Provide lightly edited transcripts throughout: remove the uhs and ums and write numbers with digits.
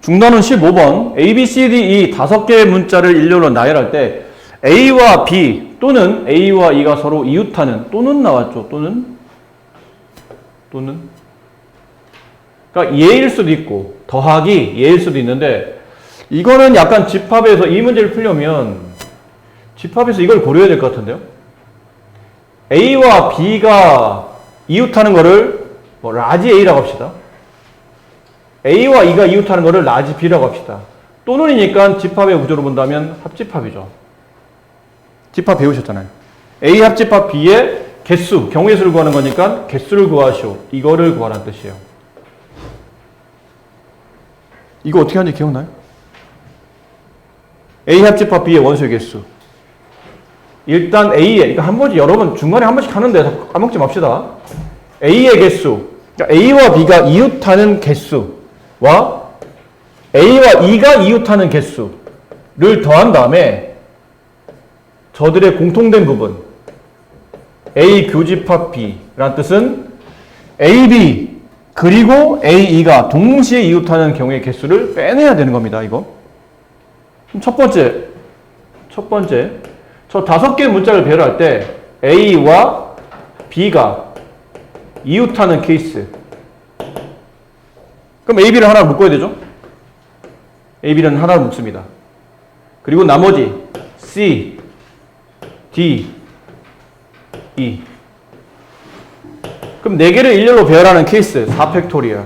중단원 15번 A, B, C, D, E 5개의 문자를 일렬로 나열할 때 A와 B 또는 A와 E가 서로 이웃하는 또는 나왔죠. 또는 그러니까 예일 수도 있고 더하기 예일 수도 있는데 이거는 약간 집합에서 이 문제를 풀려면 집합에서 이걸 고려해야 될 것 같은데요. A와 B가 이웃하는 거를 뭐 라지 A라고 합시다. A와 E가 이웃하는 거를 라지 B라고 합시다. 또는이니까 집합의 구조로 본다면 합집합이죠. 집합 배우셨잖아요. A 합집합 B의 개수, 경우의 수를 구하는 거니까 개수를 구하시오. 이거를 구하라는 뜻이에요. 이거 어떻게 하는지 기억나요? A 합집합 B의 원소의 개수. 일단 A의, 이거 한 번씩 여러 번 중간에 한 번씩 하는데 까먹지 맙시다. A의 개수, 그러니까 A와 B가 이웃하는 개수와 A와 E가 이웃하는 개수를 더한 다음에 저들의 공통된 부분 A 교집합 B라는 뜻은 AB 그리고 AE가 동시에 이웃하는 경우의 개수를 빼내야 되는 겁니다. 이거 첫 번째 저 5개의 문자를 배열할 때 A와 B가 이웃하는 케이스. 그럼 A, B를 하나로 묶어야 되죠? A, B는 하나로 묶습니다. 그리고 나머지 C, D, E. 그럼 4개를 일렬로 배열하는 케이스 4팩토리얼.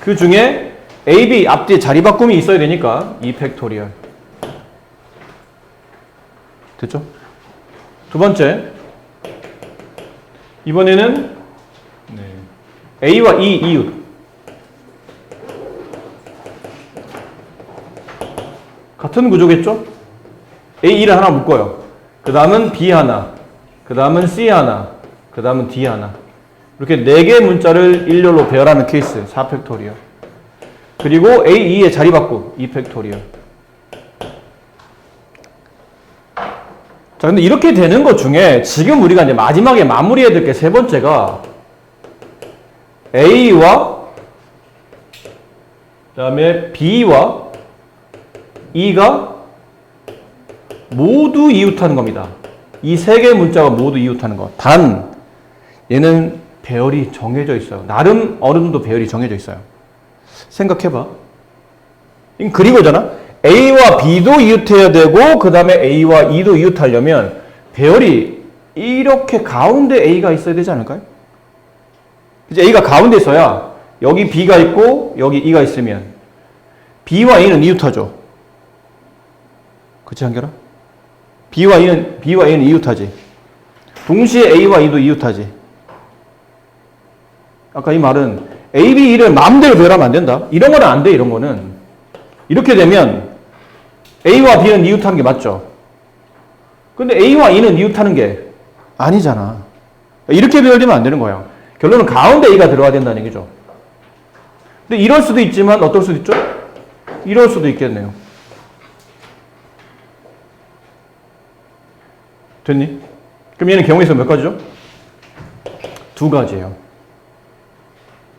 그 중에 A, B 앞뒤에 자리 바꿈이 있어야 되니까 2팩토리얼. 됐죠? 두 번째, 이번에는 A와 E 이웃. 같은 구조겠죠? A, E를 하나 묶어요. 그 다음은 B 하나, 그 다음은 C 하나, 그 다음은 D 하나. 이렇게 4개의 문자를 일렬로 배열하는 케이스 4팩토리얼. 그리고 A, E의 자리 바꿈 2팩토리얼. 자, 근데 이렇게 되는 것 중에 지금 우리가 이제 마지막에 마무리해야 될 게 3번째가 A와 그다음에 B와 E가 모두 이웃하는 겁니다. 이 3개의 문자가 모두 이웃하는 것. 단 얘는 배열이 정해져 있어요. 나름 어느 정도 배열이 정해져 있어요. 생각해봐. 그리고잖아. A와 B도 이웃해야 되고 그 다음에 A와 E도 이웃하려면 배열이 이렇게 가운데 A가 있어야 되지 않을까요? 이제 A가 가운데 있어야 여기 B가 있고 여기 E가 있으면 B와 A는 이웃하죠. 그치 한결아? B와 A는 이웃하지. 동시에 A와 E도 이웃하지. 아까 이 말은 A, B, E를 마음대로 배열하면 안 된다. 이런 거는 안 돼. 이런 거는. 이렇게 되면 A와 B는 이웃하는 게 맞죠? 근데 A와 E는 이웃하는 게 아니잖아. 이렇게 배열되면 안 되는 거야. 결론은 가운데 A가 들어가야 된다는 얘기죠. 근데 이럴 수도 있지만 어떨 수도 있죠? 이럴 수도 있겠네요. 됐니? 그럼 얘는 경우의 수 몇 가지죠? 2가지예요.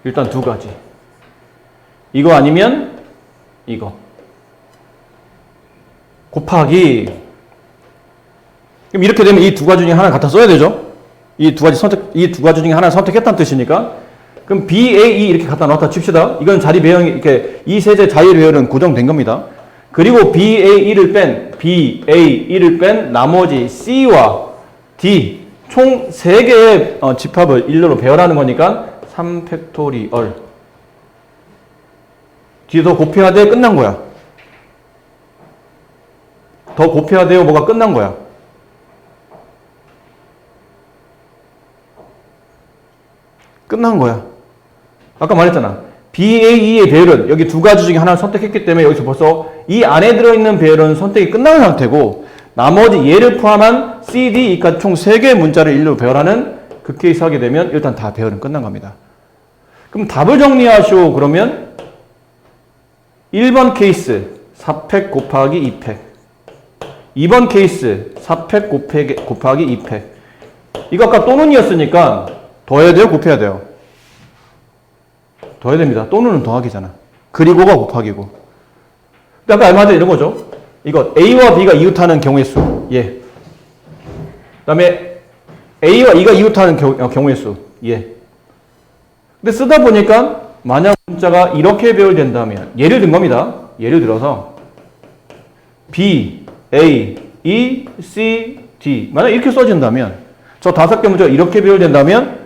일단 2가지. 이거 아니면 이거. 곱하기. 그럼 이렇게 되면 이 2가지 중에 하나 갖다 써야 되죠? 이 두 가지 중에 하나를 선택했다는 뜻이니까. 그럼 B, A, E 이렇게 갖다 놓았다 칩시다. 이건 자리 배열이, 이렇게 이 세제 자리 배열은 고정된 겁니다. 그리고 B, A, E를 뺀 나머지 C와 D 총 3개의 집합을 일렬로 배열하는 거니까 3팩토리얼. 뒤에 더 곱해야 돼? 끝난 거야. 더 곱해야 돼요? 뭐가 끝난 거야. 끝난 거야. 아까 말했잖아. BAE의 배열은 여기 2가지 중에 하나를 선택했기 때문에 여기서 벌써 이 안에 들어있는 배열은 선택이 끝난 상태고 나머지 얘를 포함한 C, D, E까지 총 3개의 문자를 일로 배열하는 그 케이스 하게 되면 일단 다 배열은 끝난 겁니다. 그럼 답을 정리하시오. 그러면 1번 케이스 4팩 곱하기 2팩 2번 케이스 4팩 곱하기 2팩 이거 아까 또는이었으니까 더해야 돼요? 곱해야 돼요? 더해야 됩니다. 또는은 더하기잖아. 그리고가 곱하기고 근데 아까 얼마 전에 이런 거죠. 이거 A와 B가 이웃하는 경우의 수. 예. 그 다음에 A와 E가 이웃하는 경우의 수. 예. 근데 쓰다 보니까 만약 문자가 이렇게 배열된다면 예를 든 겁니다. 예를 들어서 B, A, E, C, D 만약 이렇게 써진다면 저 5개 문제가 이렇게 배열된다면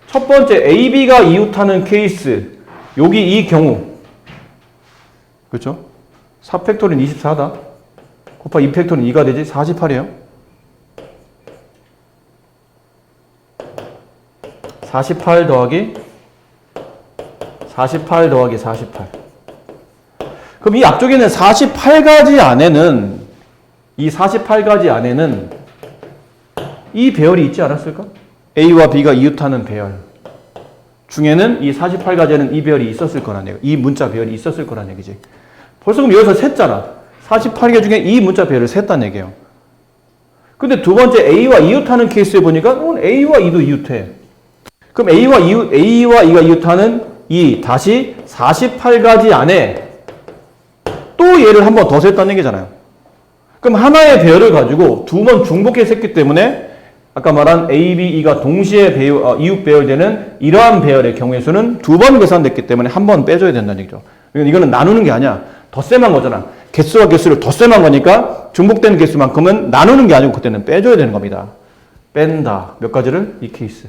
첫 번째 A, B가 이웃하는 케이스 여기 이 경우 그렇죠? 4팩토리는 24다 곱하기 2팩토리는 2가 되지 48이에요. 48 더하기 48 더하기 48. 그럼 이 앞쪽에는 48가지 안에는 이 48가지 안에는 이 배열이 있지 않았을까? A와 B가 이웃하는 배열 중에는 이 48가지에는 이 배열이 있었을 거란 얘기. 이 문자 배열이 있었을 거란 얘기지. 벌써 그럼 여기서 셌잖아. 48개 중에 이 문자 배열을 셌단 얘기예요. 근데 두 번째 A와 이웃하는 케이스에 보니까 A와 E도 이웃해. 그럼 A와 E가 이웃하는 이 다시 48가지 안에 또 얘를 한 번 더 셌다는 얘기잖아요. 그럼 하나의 배열을 가지고 두 번 중복해서 했기 때문에 아까 말한 A, B, E가 동시에 이웃 배열되는 이러한 배열의 경우의 수는 두 번 계산됐기 때문에 한 번 빼줘야 된다는 얘기죠. 이거는 나누는 게 아니야. 덧셈한 거잖아. 개수와 개수를 덧셈한 거니까 중복되는 개수만큼은 나누는 게 아니고 그때는 빼줘야 되는 겁니다. 뺀다. 몇 가지를? 이 케이스.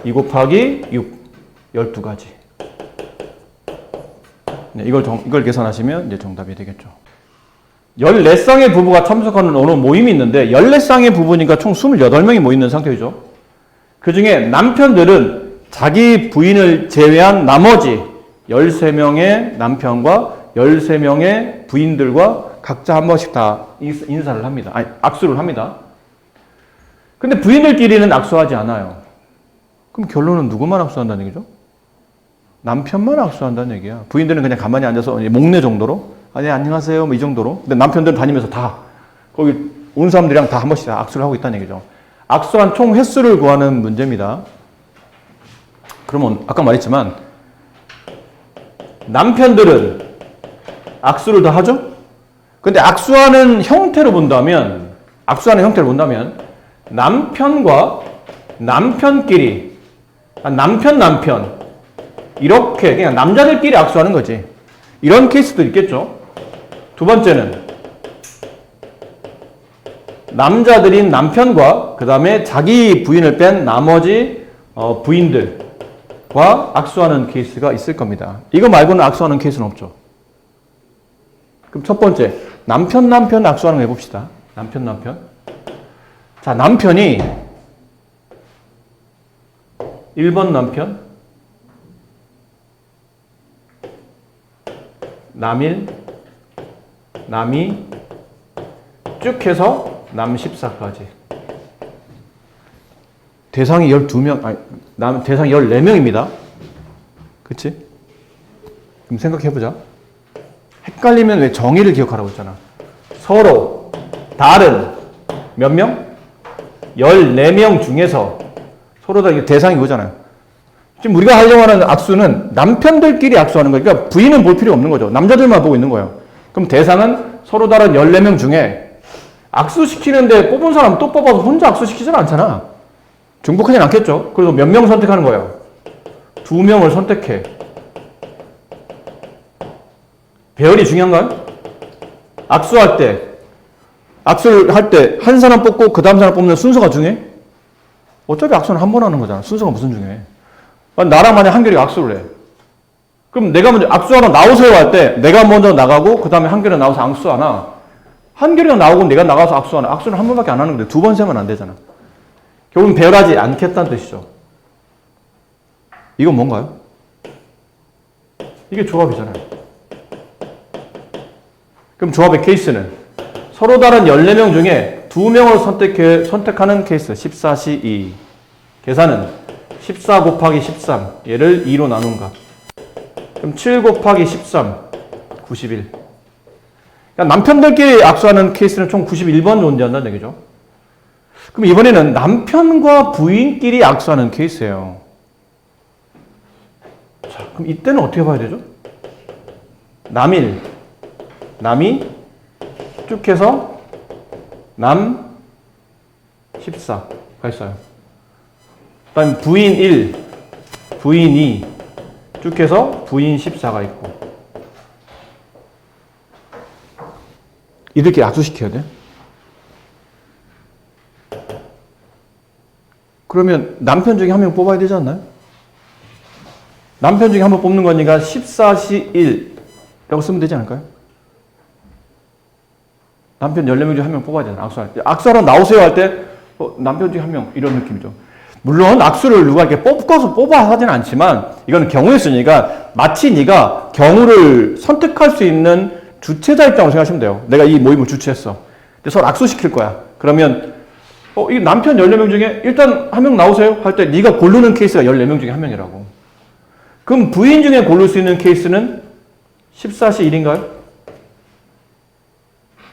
2 곱하기 6. 12가지. 네, 이걸 계산하시면 이제 정답이 되겠죠. 14쌍의 부부가 참석하는 어느 모임이 있는데 14쌍의 부부니까 총 28명이 모이는 상태이죠. 그 중에 남편들은 자기 부인을 제외한 나머지 13명의 남편과 13명의 부인들과 각자 한 번씩 다 인사를 합니다. 아니, 악수를 합니다. 근데 부인들끼리는 악수하지 않아요. 그럼 결론은 누구만 악수한다는 얘기죠? 남편만 악수한다는 얘기야. 부인들은 그냥 가만히 앉아서 목례 정도로 네, 안녕하세요 뭐 이 정도로. 근데 남편들은 다니면서 다 거기 온 사람들이랑 다 한 번씩 다 악수를 하고 있다는 얘기죠. 악수한 총 횟수를 구하는 문제입니다. 그러면 아까 말했지만 남편들은 악수를 다 하죠? 근데 악수하는 형태로 본다면 남편과 남편끼리 남편 이렇게 그냥 남자들끼리 악수하는 거지. 이런 케이스도 있겠죠. 두 번째는 남자들인 남편과 그 다음에 자기 부인을 뺀 나머지 부인들과 악수하는 케이스가 있을 겁니다. 이거 말고는 악수하는 케이스는 없죠. 그럼 첫 번째 남편 악수하는 거 해봅시다. 남편. 자, 남편이 1번 남편 남일, 남이 쭉 해서 남 14까지. 대상이 12명, 대상이 14명입니다. 그치? 그럼 생각해보자. 헷갈리면 왜 정의를 기억하라고 했잖아. 서로 다른 몇 명? 14명 중에서 서로 다 대상이 이거잖아요. 지금 우리가 하려고 하는 악수는 남편들끼리 악수하는 거예요. 그러니까 부인은 볼 필요 없는 거죠. 남자들만 보고 있는 거예요. 그럼 대상은 서로 다른 14명 중에 악수시키는데 뽑은 사람 또 뽑아서 혼자 악수시키지는 않잖아. 중복하진 않겠죠. 그래서 몇 명 선택하는 거예요? 2명을 선택해. 배열이 중요한가요? 악수를 할 때 한 사람 뽑고 그 다음 사람 뽑는 순서가 중요해? 어차피 악수는 한 번 하는 거잖아. 순서가 무슨 중요해? 나랑 만약 한결이가 악수를 해. 그럼 내가 먼저 악수하러 나오세요 할 때 내가 먼저 나가고 그 다음에 한결이가 나와서 악수하나? 한결이가 나오고 내가 나가서 악수하나? 악수는 한 번밖에 안 하는 건데 두 번 세면 안 되잖아. 결국은 배열하지 않겠다는 뜻이죠. 이건 뭔가요? 이게 조합이잖아요. 그럼 조합의 케이스는 서로 다른 14명 중에 2명을 선택하는 케이스 14C2. 계산은 14 곱하기 13 얘를 2로 나눈 값. 그럼 7 곱하기 13 91. 그러니까 남편들끼리 악수하는 케이스는 총 91번 존재한다는 얘기죠. 그럼 이번에는 남편과 부인끼리 악수하는 케이스예요. 자, 그럼 이때는 어떻게 봐야 되죠? 남이 쭉 해서 남 14가 있어요. 그 다음에 부인 1, 부인 2, 쭉 해서 부인 14가 있고. 이렇게 악수시켜야 돼. 그러면 남편 중에 한 명 뽑아야 되지 않나요? 남편 중에 한 명 뽑는 거니까 14시 1이라고 쓰면 되지 않을까요? 남편 14명 중에 한 명 뽑아야 되잖아, 악수할 때. 악수하러 나오세요 할 때, 남편 중에 한 명, 이런 느낌이죠. 물론 악수를 누가 이렇게 뽑아 하지는 않지만, 이거는 경우의 수니까 마치 네가 경우를 선택할 수 있는 주체자 입장으로 생각하시면 돼요. 내가 이 모임을 주최했어. 근데 서로 악수시킬 거야. 그러면, 이 남편 14명 중에 일단 한 명 나오세요 할 때 네가 고르는 케이스가 14명 중에 한 명이라고. 그럼 부인 중에 고를 수 있는 케이스는 14시 1인가요?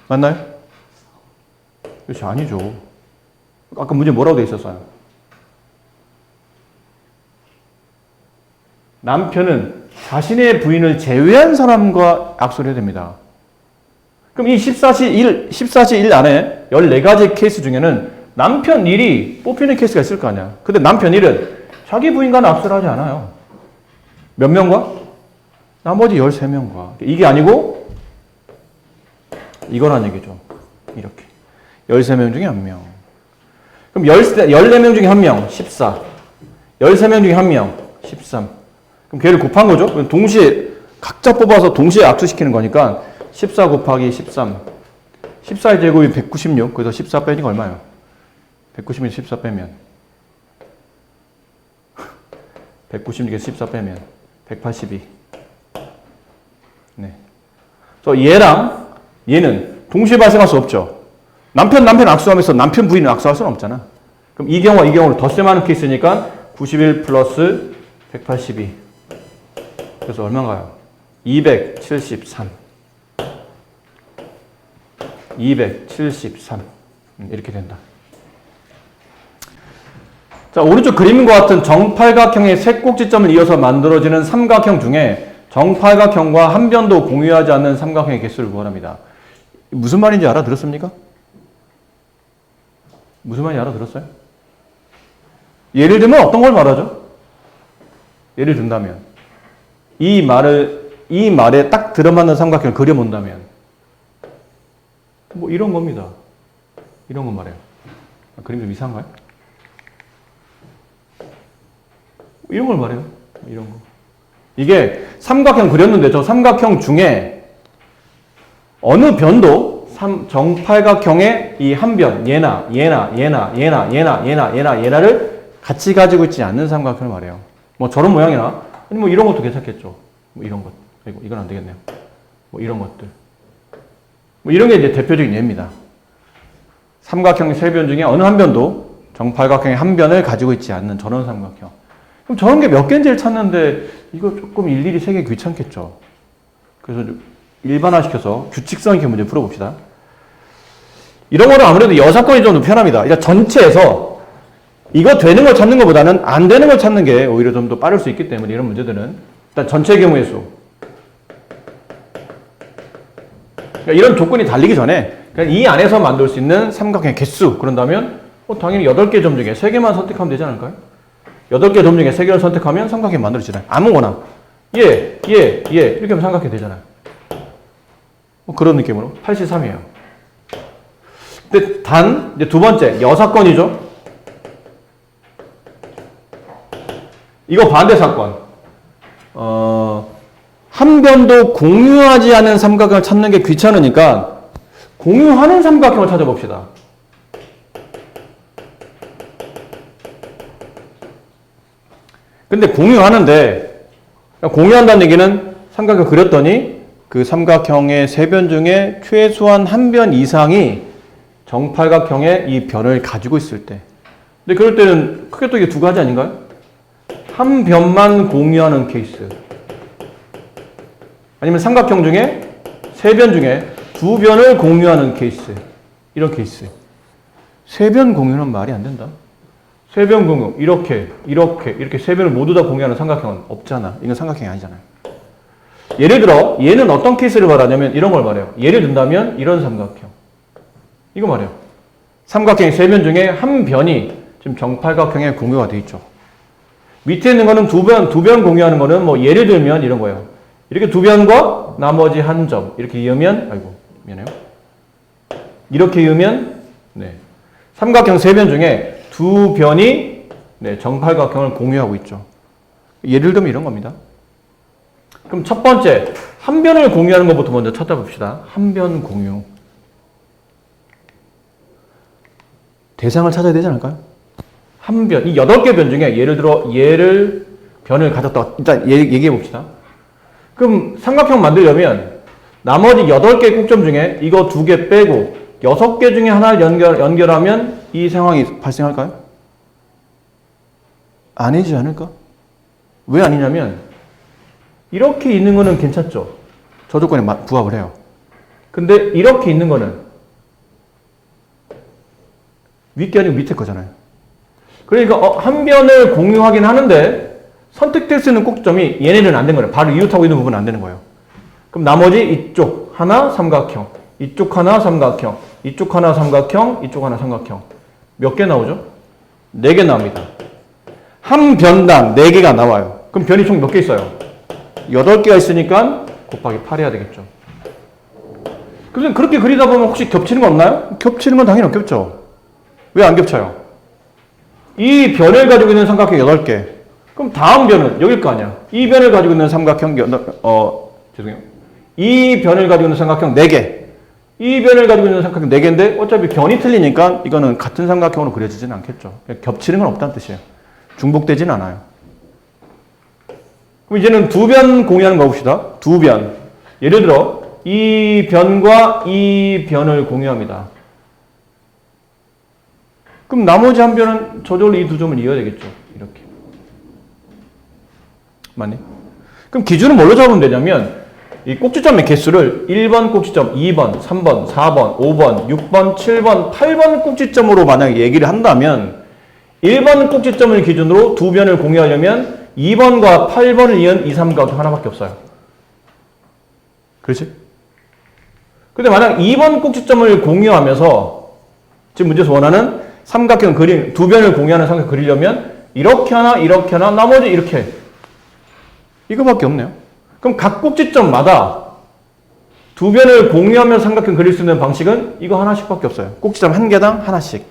맞나요? 그렇지, 아니죠. 아까 문제 뭐라고 돼 있었어요? 남편은 자신의 부인을 제외한 사람과 악수를 해야 됩니다. 그럼 이 14시 1 안에 14가지 케이스 중에는 남편 1이 뽑히는 케이스가 있을 거 아니야. 근데 남편 1은 자기 부인과는 악수를 하지 않아요. 몇 명과? 나머지 13명과. 이게 아니고 이거란 얘기죠. 이렇게. 13명 중에 1명. 그럼 14명 중에 1명, 14. 13명 중에 1명, 13. 그럼 걔를 곱한 거죠? 그럼 동시에, 각자 뽑아서 동시에 압수시키는 거니까 14 곱하기 13. 14의 제곱이 196. 그래서 14 빼니까 얼마예요? 196에서 14 빼면. 196에서 14 빼면 182. 네. 그래서 얘랑 얘는 동시에 발생할 수 없죠. 남편 악수하면서 남편 부인은 악수할 수는 없잖아. 그럼 이 경우와 이 경우를 덧셈 하는 케이스니까 91 플러스 182. 그래서 얼마인가요? 273. 273. 이렇게 된다. 자, 오른쪽 그림과 같은 정팔각형의 세 꼭지점을 이어서 만들어지는 삼각형 중에 정팔각형과 한 변도 공유하지 않는 삼각형의 개수를 구하랍니다. 무슨 말인지 알아들었습니까? 무슨 말인지 알아들었어요? 예를 들면 어떤 걸 말하죠? 예를 든다면 이 말에 딱 들어맞는 삼각형을 그려본다면 뭐 이런 겁니다. 이런 건 말이에요. 그림 좀 이상한가요? 이런 걸 말해요. 이런 거. 이게 삼각형 그렸는데 저 삼각형 중에 어느 변도 정팔각형의 이 한 변, 얘나를 같이 가지고 있지 않는 삼각형을 말해요. 뭐 저런 모양이나 아니 뭐 이런 것도 괜찮겠죠. 뭐 이런 것. 아이고 이건 안 되겠네요. 뭐 이런 것들. 뭐 이런 게 이제 대표적인 예입니다. 삼각형의 세 변 중에 어느 한 변도 정팔각형의 한 변을 가지고 있지 않는 저런 삼각형. 그럼 저런 게 몇 개인지를 찾는데 이거 조금 일일이 세기 귀찮겠죠. 그래서 일반화시켜서 규칙성 있게 문제 풀어봅시다. 이런 거는 아무래도 여사건이 좀 더 편합니다. 그러니까 전체에서 이거 되는 걸 찾는 것보다는 안 되는 걸 찾는 게 오히려 좀 더 빠를 수 있기 때문에 이런 문제들은 일단 전체 경우의 수. 그러니까 이런 조건이 달리기 전에 그냥 이 안에서 만들 수 있는 삼각형의 개수 그런다면 당연히 8개 점 중에 3개만 선택하면 되지 않을까요? 8개 점 중에 3개를 선택하면 삼각형이 만들어지잖아요. 아무거나 이렇게 하면 삼각형이 되잖아요. 뭐 그런 느낌으로 83이에요. 근데 단 이제 두 번째 여사건이죠. 이거 반대 사건. 한 변도 공유하지 않은 삼각형을 찾는 게 귀찮으니까 공유하는 삼각형을 찾아봅시다. 근데 공유한다는 얘기는 삼각형 그렸더니 그 삼각형의 세 변 중에 최소한 한 변 이상이 정팔각형의 이 변을 가지고 있을 때. 근데 그럴 때는 크게 또 이게 두 가지 아닌가요? 한 변만 공유하는 케이스. 아니면 삼각형 중에 세 변 중에 두 변을 공유하는 케이스. 이런 케이스. 세 변 공유는 말이 안 된다. 세 변 공유. 이렇게 세 변을 모두 다 공유하는 삼각형은 없잖아. 이건 삼각형이 아니잖아요. 예를 들어 얘는 어떤 케이스를 말하냐면 이런 걸 말해요. 예를 든다면 이런 삼각형. 이거 말해요. 삼각형의 세 변 중에 한 변이 지금 정팔각형에 공유가 되어 있죠. 밑에 있는 거는 두 변 공유하는 거는 뭐 예를 들면 이런 거예요. 이렇게 두 변과 나머지 한 점 이렇게 이으면 아이고 미안해요. 이렇게 이으면 네. 삼각형 세 변 중에 두 변이 네, 정팔각형을 공유하고 있죠. 예를 들면 이런 겁니다. 그럼 첫 번째 한 변을 공유하는 것부터 먼저 찾아봅시다. 한 변 공유. 대상을 찾아야 되지 않을까요? 한 변, 이 8개 변 중에 예를 들어 변을 가졌다. 일단 얘기해 봅시다. 그럼 삼각형 만들려면 나머지 8개 꼭점 중에 이거 2개 빼고 6개 중에 하나를 연결하면 이 상황이 발생할까요? 아니지 않을까? 왜 아니냐면 이렇게 있는 거는 괜찮죠. 저 조건에 부합을 해요. 근데 이렇게 있는 거는 윗게 아니고 밑에 거잖아요. 그러니까 한 변을 공유하긴 하는데 선택될 수 있는 꼭지점이 얘네는 안 된 거예요. 바로 이웃하고 있는 부분은 안 되는 거예요. 그럼 나머지 이쪽 하나 삼각형, 이쪽 하나 삼각형, 이쪽 하나 삼각형, 이쪽 하나 삼각형. 몇 개 나오죠? 4개 나옵니다. 한 변당 4개가 나와요. 그럼 변이 총 몇 개 있어요? 8개가 있으니까 곱하기 8 해야 되겠죠. 그래서 그렇게 그리다 보면 혹시 겹치는 거 없나요? 겹치는 건 당연히 없겠죠. 왜 안 겹쳐요? 이 변을 가지고 있는 삼각형 8개. 그럼 다음 변은 여길 거 아니야. 이 변을 가지고 있는 삼각형 죄송해요. 이 변을 가지고 있는 삼각형 4개. 이 변을 가지고 있는 삼각형 4개인데 어차피 변이 틀리니까 이거는 같은 삼각형으로 그려지진 않겠죠. 겹치는 건 없다는 뜻이에요. 중복되진 않아요. 그럼 이제는 두 변 공유하는 거 봅시다. 두 변. 예를 들어 이 변과 이 변을 공유합니다. 그럼 나머지 한 변은 저절로 이 두 점을 이어야 되겠죠. 이렇게. 맞니? 그럼 기준은 뭘로 잡으면 되냐면 이 꼭지점의 개수를 1번 꼭지점, 2번, 3번, 4번, 5번, 6번, 7번, 8번 꼭지점으로 만약에 얘기를 한다면 1번 꼭지점을 기준으로 두 변을 공유하려면 2번과 8번을 이은 이 삼각형 하나밖에 없어요. 그렇지? 근데 만약 2번 꼭지점을 공유하면서 지금 문제에서 원하는 삼각형 두 변을 공유하는 삼각형 그리려면 이렇게 하나, 나머지 이렇게. 이거밖에 없네요. 그럼 각 꼭지점마다 두 변을 공유하면 삼각형 그릴 수 있는 방식은 이거 하나씩밖에 없어요. 꼭지점 한 개당 하나씩.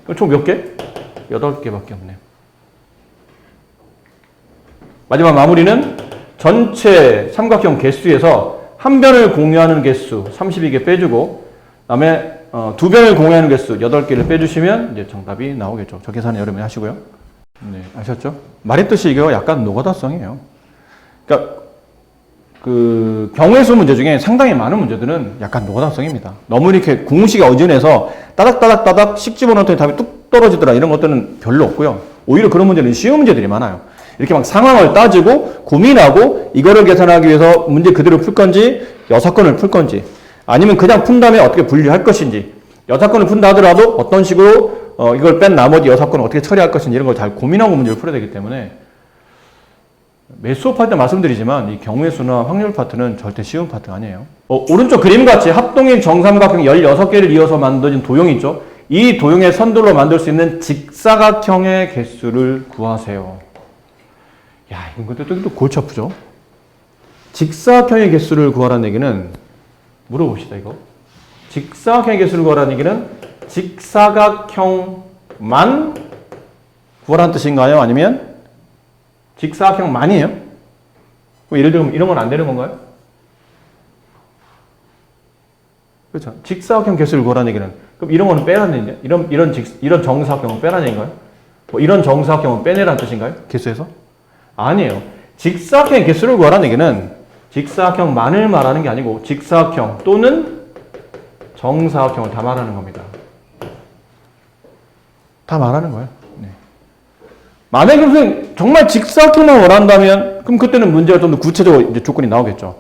그럼 총 몇 개? 8개밖에 없네요. 마지막 마무리는 전체 삼각형 개수에서 한 변을 공유하는 개수 32개 빼주고 그다음에 두 변을 공유하는 개수 8개를 빼주시면 이제 정답이 나오겠죠. 저 계산은 여러분이 하시고요. 네, 아셨죠? 말했듯이 이거 약간 노가다성이에요. 그러니까 그 경우의 수 문제 중에 상당히 많은 문제들은 약간 노가다성입니다. 너무 이렇게 공식에 어진해서 따닥따닥따닥 씩 집어넣었더니 답이 뚝 떨어지더라 이런 것들은 별로 없고요. 오히려 그런 문제는 쉬운 문제들이 많아요. 이렇게 막 상황을 따지고 고민하고 이거를 계산하기 위해서 문제 그대로 풀 건지 6건을 풀 건지 아니면 그냥 푼 다음에 어떻게 분류할 것인지 6건을 푼다 하더라도 어떤 식으로 이걸 뺀 나머지 6건을 어떻게 처리할 것인지 이런 걸 잘 고민하고 문제를 풀어야 되기 때문에 매 수업할 때 말씀드리지만 이 경우의 수나 확률 파트는 절대 쉬운 파트가 아니에요. 오른쪽 그림같이 합동인 정삼각형 16개를 이어서 만들어진 도형이 있죠. 이 도형의 선들로 만들 수 있는 직사각형의 개수를 구하세요. 야, 이건 또 골치 아프죠? 직사각형의 개수를 구하라는 얘기는 물어봅시다, 이거. 직사각형의 개수를 구하라는 얘기는 직사각형만 구하라는 뜻인가요? 아니면 직사각형만이에요? 예를 들면 이런 건 안 되는 건가요? 그렇죠. 직사각형 개수를 구하라는 얘기는 그럼 이런 거는 빼라는 얘기냐? 이런 정사각형은 빼라는 얘기인가요? 뭐 이런 정사각형은 빼내라는 뜻인가요? 개수에서? 아니에요. 직사각형의 개수를 구하라는 얘기는 직사각형만을 말하는 게 아니고 직사각형 또는 정사각형을 다 말하는 겁니다. 다 말하는 거예요. 네. 만약에 무슨 정말 직사각형만 원한다면 그럼 그때는 문제가 좀 더 구체적으로 이제 조건이 나오겠죠.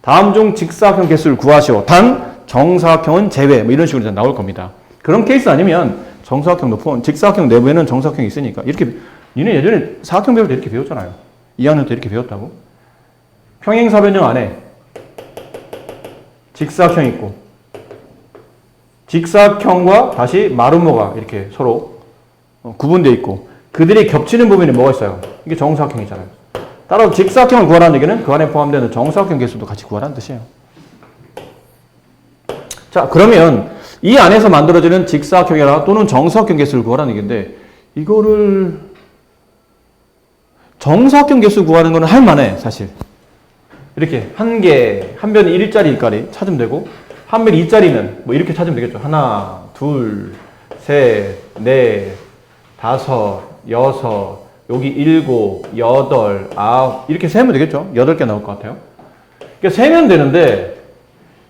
다음 중 직사각형 개수를 구하시오. 단 정사각형은 제외. 뭐 이런 식으로 나올 겁니다. 그런 케이스 아니면 정사각형도 포함, 직사각형 내부에는 정사각형이 있으니까 이렇게 니네 예전에 사각형 배울 때 이렇게 배웠잖아요. 2학년 때 이렇게 배웠다고. 평행사변형 안에 직사각형 있고 직사각형과 다시 마름모가 이렇게 서로 구분되어 있고 그들이 겹치는 부분이 뭐가 있어요? 이게 정사각형이잖아요. 따라서 직사각형을 구하라는 얘기는 그 안에 포함되는 정사각형 개수도 같이 구하라는 뜻이에요. 자, 그러면 이 안에서 만들어지는 직사각형이나 또는 정사각형 개수를 구하라는 얘기인데 이거를 정사각형 개수 구하는 거는 할만해 사실. 이렇게 한 변이 1짜리까지 찾으면 되고 한 변이 2짜리는 뭐 이렇게 찾으면 되겠죠. 하나, 둘, 셋, 넷, 다섯, 여섯, 여기 일곱, 여덟, 아홉 이렇게 세면 되겠죠. 8개 나올 것 같아요. 그러니까 세면 되는데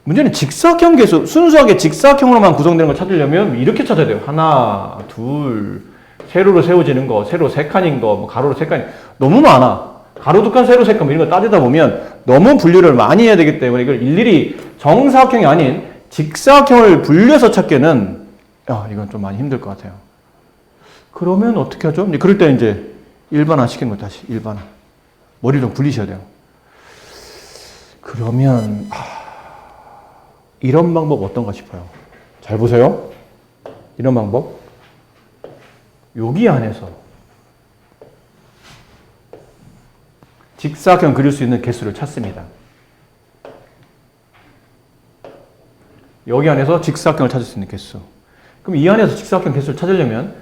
문제는 직사각형 개수, 순수하게 직사각형으로만 구성되는 걸 찾으려면 이렇게 찾아야 돼요. 하나, 둘, 세로로 세워지는 거, 세로 3칸인 거, 뭐 가로로 3칸 너무 많아. 가로 2칸, 세로 3칸 이런 거 따지다 보면 너무 분류를 많이 해야 되기 때문에 이걸 일일이 정사각형이 아닌 직사각형을 분류해서 찾기에는 이건 좀 많이 힘들 것 같아요. 그러면 어떻게 하죠? 그럴 때 이제 일반화 시키는 거 다시 일반화. 머리를 좀 굴리셔야 돼요. 그러면 이런 방법 어떤가 싶어요. 잘 보세요. 이런 방법. 여기 안에서 직사각형 그릴 수 있는 개수를 찾습니다. 여기 안에서 직사각형을 찾을 수 있는 개수. 그럼 이 안에서 직사각형 개수를 찾으려면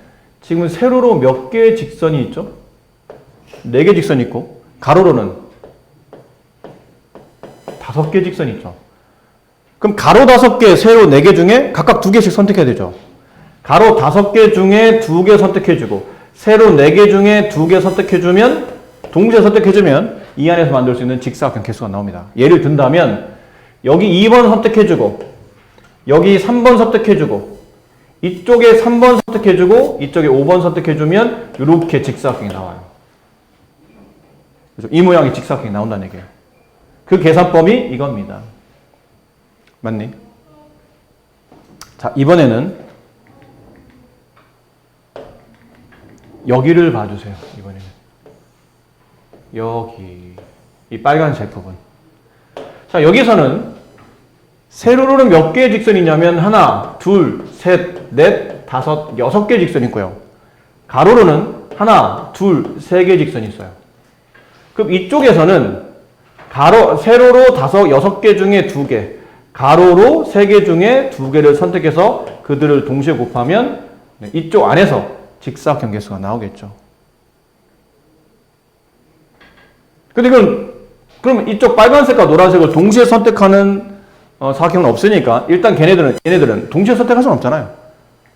지금 세로로 몇 개의 직선이 있죠? 4개 직선이 있고 가로로는 5개 직선이 있죠. 그럼 가로 5개, 세로 4개 중에 각각 2개씩 선택해야 되죠. 가로 5개 중에 2개 선택해주고 세로 4개 중에 2개 선택해주면 동시에 선택해주면 이 안에서 만들 수 있는 직사각형 개수가 나옵니다. 예를 든다면 여기 2번 선택해주고 여기 3번 선택해주고 이쪽에 3번 선택해주고 이쪽에 5번 선택해주면 이렇게 직사각형이 나와요. 그렇죠? 이 모양의 직사각형이 나온다는 얘기예요. 그 계산법이 이겁니다. 맞니? 자, 이번에는 여기를 봐주세요. 이번에는 여기 이 빨간색 부분. 자, 여기서는 세로로는 몇 개의 직선이 있냐면 하나, 둘, 셋, 넷, 다섯, 6개의 직선이 있고요. 가로로는 하나, 둘, 3개의 직선이 있어요. 그럼 이쪽에서는 세로로 6개 중에 2개, 가로로 3개 중에 2개를 선택해서 그들을 동시에 곱하면 이쪽 안에서 직사각형 개수가 나오겠죠. 근데 그럼 이쪽 빨간색과 노란색을 동시에 선택하는 사각형은 없으니까 일단 얘네들은 동시에 선택할 수는 없잖아요.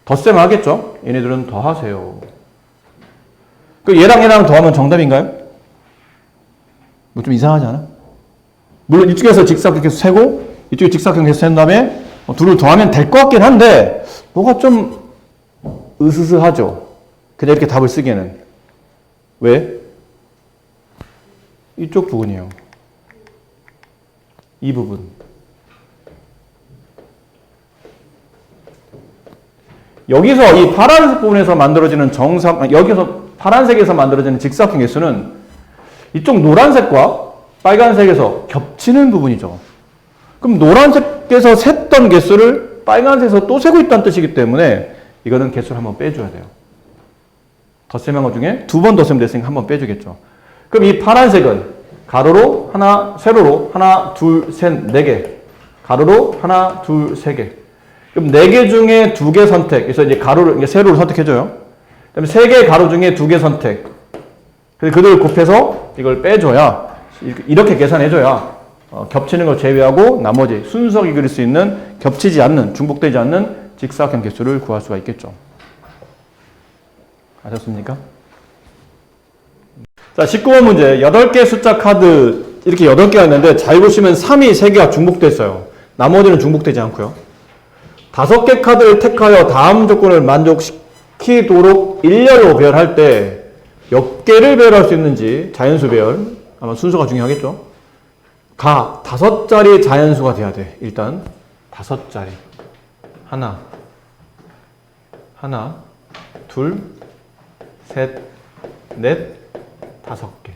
덧셈 하겠죠? 얘네들은 더하세요. 그 얘랑 더하면 정답인가요? 뭐 좀 이상하지 않아? 물론 이쪽에서 직사각형 개수 세고 이쪽에 직사각형 개수 센 다음에 둘을 더하면 될 것 같긴 한데 뭐가 좀 으스스하죠. 그냥 이렇게 답을 쓰기에는. 왜? 이쪽 부분이에요. 이 부분. 여기서 이 파란색 부분에서 만들어지는 여기서 파란색에서 만들어지는 직사각형 개수는 이쪽 노란색과 빨간색에서 겹치는 부분이죠. 그럼 노란색에서 셌던 개수를 빨간색에서 또 세고 있다는 뜻이기 때문에 이거는 개수를 한번 빼줘야 돼요. 덧셈한 것 중에 2번 덧셈 됐으니까 한번 빼주겠죠. 그럼 이 파란색은 가로로 하나, 세로로 하나, 둘, 셋, 4개. 가로로 하나, 둘, 3개. 그럼 4개 중에 2개 선택. 그래서 이제 세로를 선택해줘요. 그다음에 3개 가로 중에 2개 선택. 그래서 그들 곱해서 이걸 빼줘야, 이렇게 계산해줘야, 겹치는 걸 제외하고 나머지 순수하게 그릴 수 있는 겹치지 않는, 중복되지 않는 직사각형 개수를 구할 수가 있겠죠. 아셨습니까? 자, 19번 문제. 8개 숫자 카드, 이렇게 8개가 있는데, 잘 보시면 3이 3개가 중복됐어요. 나머지는 중복되지 않고요. 5개 카드를 택하여 다음 조건을 만족시키도록 일렬로 배열할 때 몇 개를 배열할 수 있는지 자연수 배열, 아마 순서가 중요하겠죠. 5자리 자연수가 돼야 돼. 일단 5자리. 하나, 둘, 셋, 넷, 5개.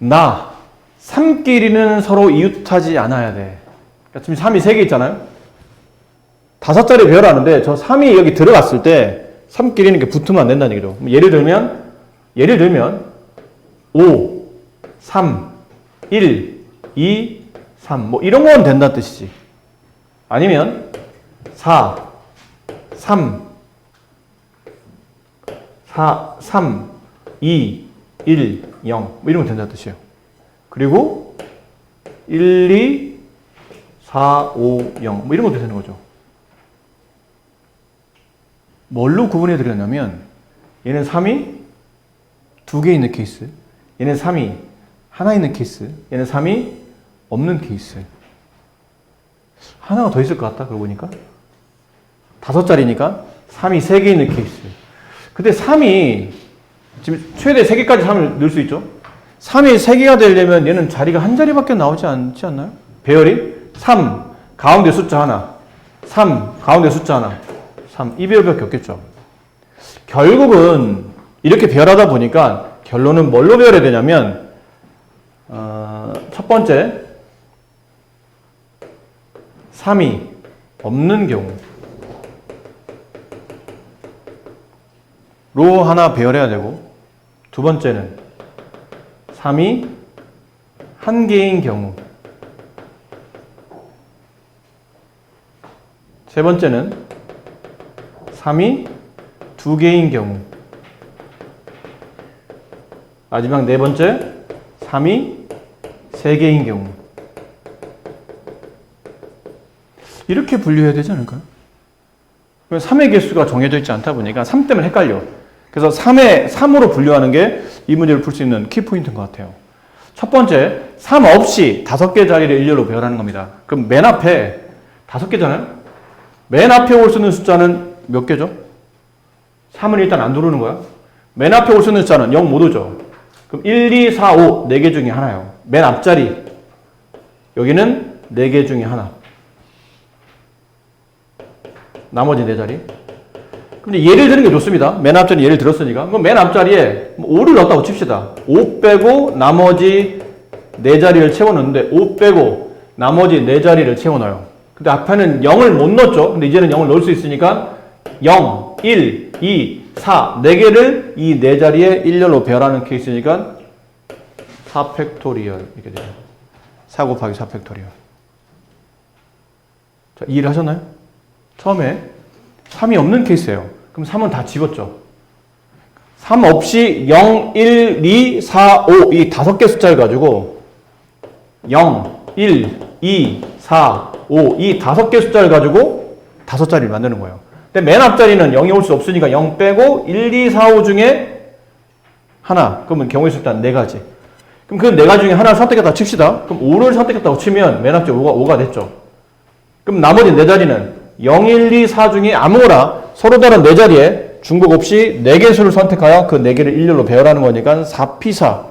나 3끼리는 서로 이웃하지 않아야 돼. 그러니까 지금 3이 3개 있잖아요. 5자리 배열하는데 저 3이 여기 들어갔을 때 3끼리는 이렇게 붙으면 안 된다는 얘기죠. 예를 들면 5, 3, 1, 2, 3 뭐 이런 건 된다는 뜻이지. 아니면 4, 3, 2, 1, 0 뭐 이런 건 된다는 뜻이에요. 그리고 1, 2, 4, 5, 0 뭐 이런 것도 되는 거죠. 뭘로 구분해 드렸냐면 얘는 3이 2개 있는 케이스, 얘는 3이 하나 있는 케이스, 얘는 3이 없는 케이스. 하나가 더 있을 것 같다 그러고 보니까 5자리니까 3이 3개 있는 케이스. 근데 3이 지금 최대 3개까지 3을 넣을 수 있죠. 3이 3개가 되려면 얘는 자리가 한 자리밖에 나오지 않지 않나요? 배열이 3 가운데 숫자 하나, 3 가운데 숫자 하나, 3 이 배열밖에 없겠죠. 결국은 이렇게 배열하다 보니까 결론은 뭘로 배열해야 되냐면 첫 번째 3이 없는 경우로 하나 배열해야 되고, 두 번째는 3이 한 개인 경우, 세 번째는 3이 두 개인 경우, 마지막 네 번째 3이 세 개인 경우. 이렇게 분류해야 되지 않을까요? 3의 개수가 정해져 있지 않다 보니까 3 때문에 헷갈려. 그래서 3으로 분류하는 게 이 문제를 풀 수 있는 키포인트인 것 같아요. 첫 번째, 3 없이 5개 자리를 일렬로 배열하는 겁니다. 그럼 맨 앞에 5개잖아요? 맨 앞에 올 수 있는 숫자는 몇 개죠? 3은 일단 안 들어오는 거야. 맨 앞에 올 수 있는 숫자는 0 못 오죠. 그럼 1, 2, 4, 5, 4개 중에 하나요. 맨 앞자리. 여기는 4개 중에 하나. 나머지 4자리. 근데 예를 드는 게 좋습니다. 맨 앞자리 예를 들었으니까. 그럼 맨 앞자리에 5를 넣었다고 칩시다. 5 빼고 나머지 4자리를 채워넣는데 5 빼고 나머지 4자리를 채워넣어요. 근데 앞에는 0을 못 넣었죠. 근데 이제는 0을 넣을 수 있으니까 0, 1, 2, 4, 4개를 이 4자리에 일렬로 배열하는 케이스니까 4 팩토리얼 이렇게 돼요. 4 곱하기 4 팩토리얼. 자, 이해를 하셨나요? 처음에 3이 없는 케이스예요. 그럼 3은 다 집었죠. 3 없이 0, 1, 2, 4, 5 이 5개 숫자를 가지고 0, 1, 2, 4, 5 이 5개 숫자를 가지고 5자리를 만드는 거예요. 근데 맨 앞자리는 0이 올 수 없으니까 0 빼고 1, 2, 4, 5 중에 하나. 그러면 경우의 수단 4가지. 그럼 그 4가지 중에 하나를 선택했다 칩시다. 그럼 5를 선택했다고 치면 맨 앞자리 5가 됐죠. 그럼 나머지 4자리는 0, 1, 2, 4 중에 아무거나 서로 다른 4자리에 중복 없이 4개수를 선택하여 그 4개를 일렬로 배열하는 거니까 4p4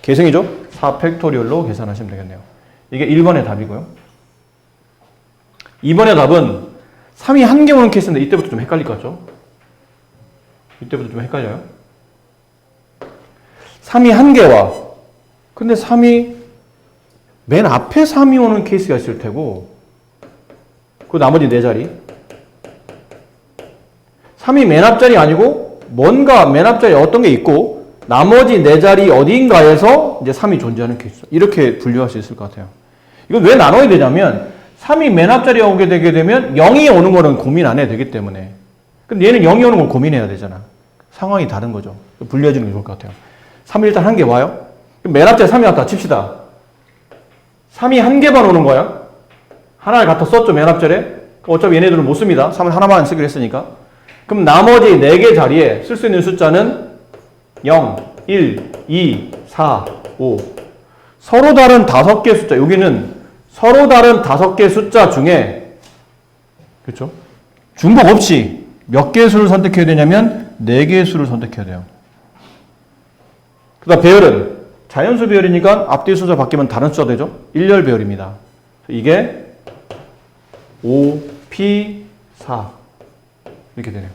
계승이죠? 4 팩토리얼로 계산하시면 되겠네요. 이게 1번의 답이고요. 2번의 답은 3이 한 개 오는 케이스인데 이때부터 좀 헷갈릴 것 같죠? 이때부터 좀 헷갈려요. 3이 한 개와 근데 3이 맨 앞에 3이 오는 케이스가 있을 테고 그 나머지 4자리 3이 맨 앞자리 아니고 뭔가 맨 앞자리에 어떤 게 있고 나머지 4자리 어디인가에서 이제 3이 존재하는 케이스. 이렇게 분류할 수 있을 것 같아요. 이건 왜 나눠야 되냐면 3이 맨 앞자리에 오게 되게 되면 0이 오는 거는 고민 안 해도 되기 때문에. 근데 얘는 0이 오는 걸 고민해야 되잖아. 상황이 다른 거죠. 분류해 주는 게 좋을 것 같아요. 3이 일단 한 개 와요. 그럼 맨 앞자리 3이 왔다 칩시다. 3이 한 개만 오는 거야. 하나를 갖다 썼죠, 맨 앞자리에. 어차피 얘네들은 못 씁니다. 3은 하나만 쓰기로 했으니까. 그럼 나머지 4개 자리에 쓸 수 있는 숫자는 0, 1, 2, 4, 5. 서로 다른 5개 숫자. 여기는 서로 다른 5개 숫자 중에, 그렇죠? 중복 없이 몇 개의 수를 선택해야 되냐면 4개의 수를 선택해야 돼요. 그 다음 배열은 자연수 배열이니까 앞뒤 숫자 바뀌면 다른 숫자 되죠? 일렬 배열입니다. 이게 5, P, 4 이렇게 되네요.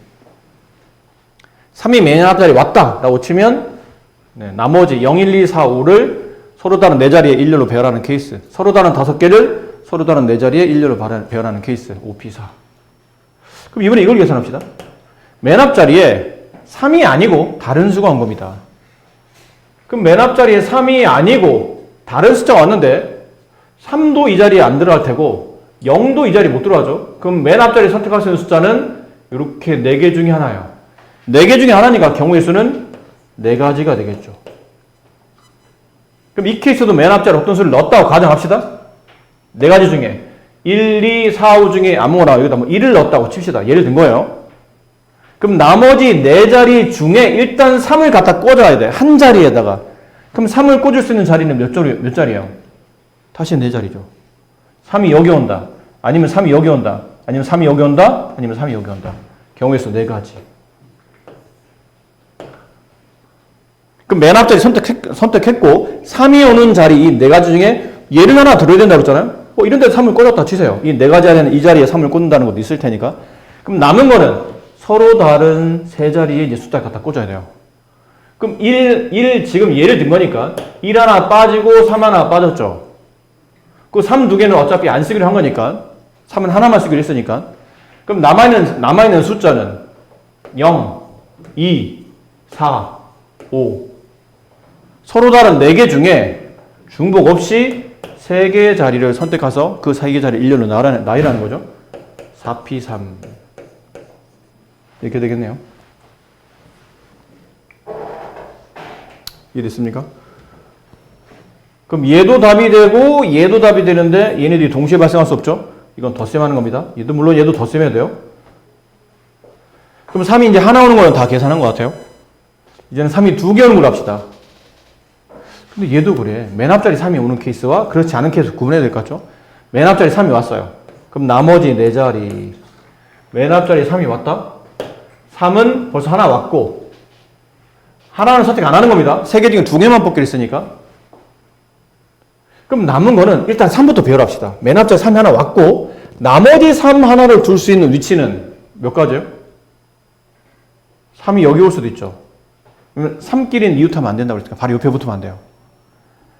3이 맨 앞자리 왔다 라고 치면 나머지 0, 1, 2, 4, 5를 서로 다른 네 자리에 일렬로 배열하는 케이스. 서로 다른 5개를 서로 다른 네 자리에 일렬로 배열하는 케이스. OP4. 그럼 이번에 이걸 계산합시다. 맨 앞자리에 3이 아니고 다른 수가 온 겁니다. 그럼 맨 앞자리에 3이 아니고 다른 숫자가 왔는데 3도 이 자리에 안 들어갈 테고 0도 이 자리에 못 들어가죠. 그럼 맨 앞자리에 선택할 수 있는 숫자는 이렇게 4개 중에 하나예요. 4개 중에 하나니까 경우의 수는 4가지가 되겠죠. 그럼 이 케이스도 맨 앞자리에 어떤 수를 넣었다고 가정합시다. 4가지 중에 1, 2, 4, 5 중에 아무거나 여기다 뭐 1을 넣었다고 칩시다. 예를 든 거예요. 그럼 나머지 4자리 중에 일단 3을 갖다 꽂아야 돼. 한 자리에다가. 그럼 3을 꽂을 수 있는 자리는 몇 자리예요? 다시 4자리죠. 3이 여기 온다. 아니면 3이 여기 온다. 아니면 3이 여기 온다. 아니면 3이 여기 온다. 경우의 수 4가지. 그럼 맨 앞자리 선택했고 3이 오는 자리 이 4가지 중에 얘를 하나 들어야 된다고 했잖아요. 이런 데 3을 꽂았다 치세요. 이 4가지 안에는 이 자리에 3을 꽂는다는 것도 있을 테니까. 그럼 남은 거는 서로 다른 3자리에 이제 숫자를 갖다 꽂아야 돼요. 그럼 1 지금 예를 든 거니까 1 하나 빠지고 3 하나 빠졌죠. 그 3 2개는 어차피 안 쓰기로 한 거니까 3은 하나만 쓰기로 했으니까 그럼 남아있는 숫자는 0, 2, 4, 5 서로 다른 4개 중에 중복 없이 3개의 자리를 선택해서 그 3개 자리를 일렬로 나열하는 거죠. 4P3 이렇게 되겠네요. 이해됐습니까? 그럼 얘도 답이 되고 얘도 답이 되는데 얘네들이 동시에 발생할 수 없죠? 이건 덧셈하는 겁니다. 물론 얘도 덧셈해야 돼요. 그럼 3이 이제 하나 오는 거는 다 계산한 것 같아요. 이제는 3이 2개 오는 걸로 합시다. 근데 얘도 그래. 맨 앞자리 3이 오는 케이스와 그렇지 않은 케이스 구분해야 될 것 같죠? 맨 앞자리 3이 왔어요. 그럼 나머지 4자리. 맨 앞자리 3이 왔다? 3은 벌써 하나 왔고 하나는 선택 안 하는 겁니다. 3개 중에 2개만 뽑기로 했으니까. 그럼 남은 거는 일단 3부터 배열합시다. 맨 앞자리 3이 하나 왔고 나머지 3 하나를 둘 수 있는 위치는 몇 가지요? 3이 여기 올 수도 있죠. 그러면 3끼리는 이웃하면 안 된다고 그랬으니까 바로 옆에 붙으면 안 돼요.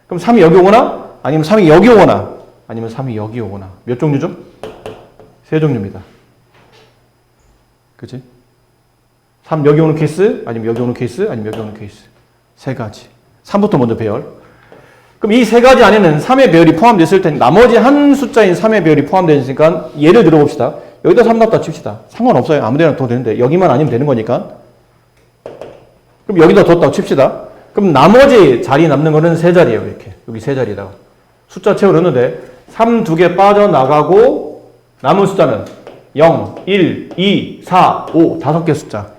그럼 3이 여기 오거나 아니면 3이 여기 오거나 아니면 3이 여기 오거나 몇 종류죠? 3종류입니다. 그치? 3 여기 오는 케이스 아니면 여기 오는 케이스 아니면 여기 오는 케이스 3가지. 3부터 먼저 배열. 그럼 이 3가지 안에는 3의 배열이 포함됐을 텐데 나머지 한 숫자인 3의 배열이 포함되니까 예를 들어봅시다. 여기다 3 넣었다 칩시다. 상관없어요. 아무 데나 둬도 되는데 여기만 아니면 되는 거니까. 그럼 여기다 뒀다고 칩시다. 그럼 나머지 자리 남는 거는 3자리예요. 이렇게. 여기 3자리에다가. 숫자 채우려는데 3 2개 빠져나가고 남은 숫자는 0, 1, 2, 4, 5 5개 숫자.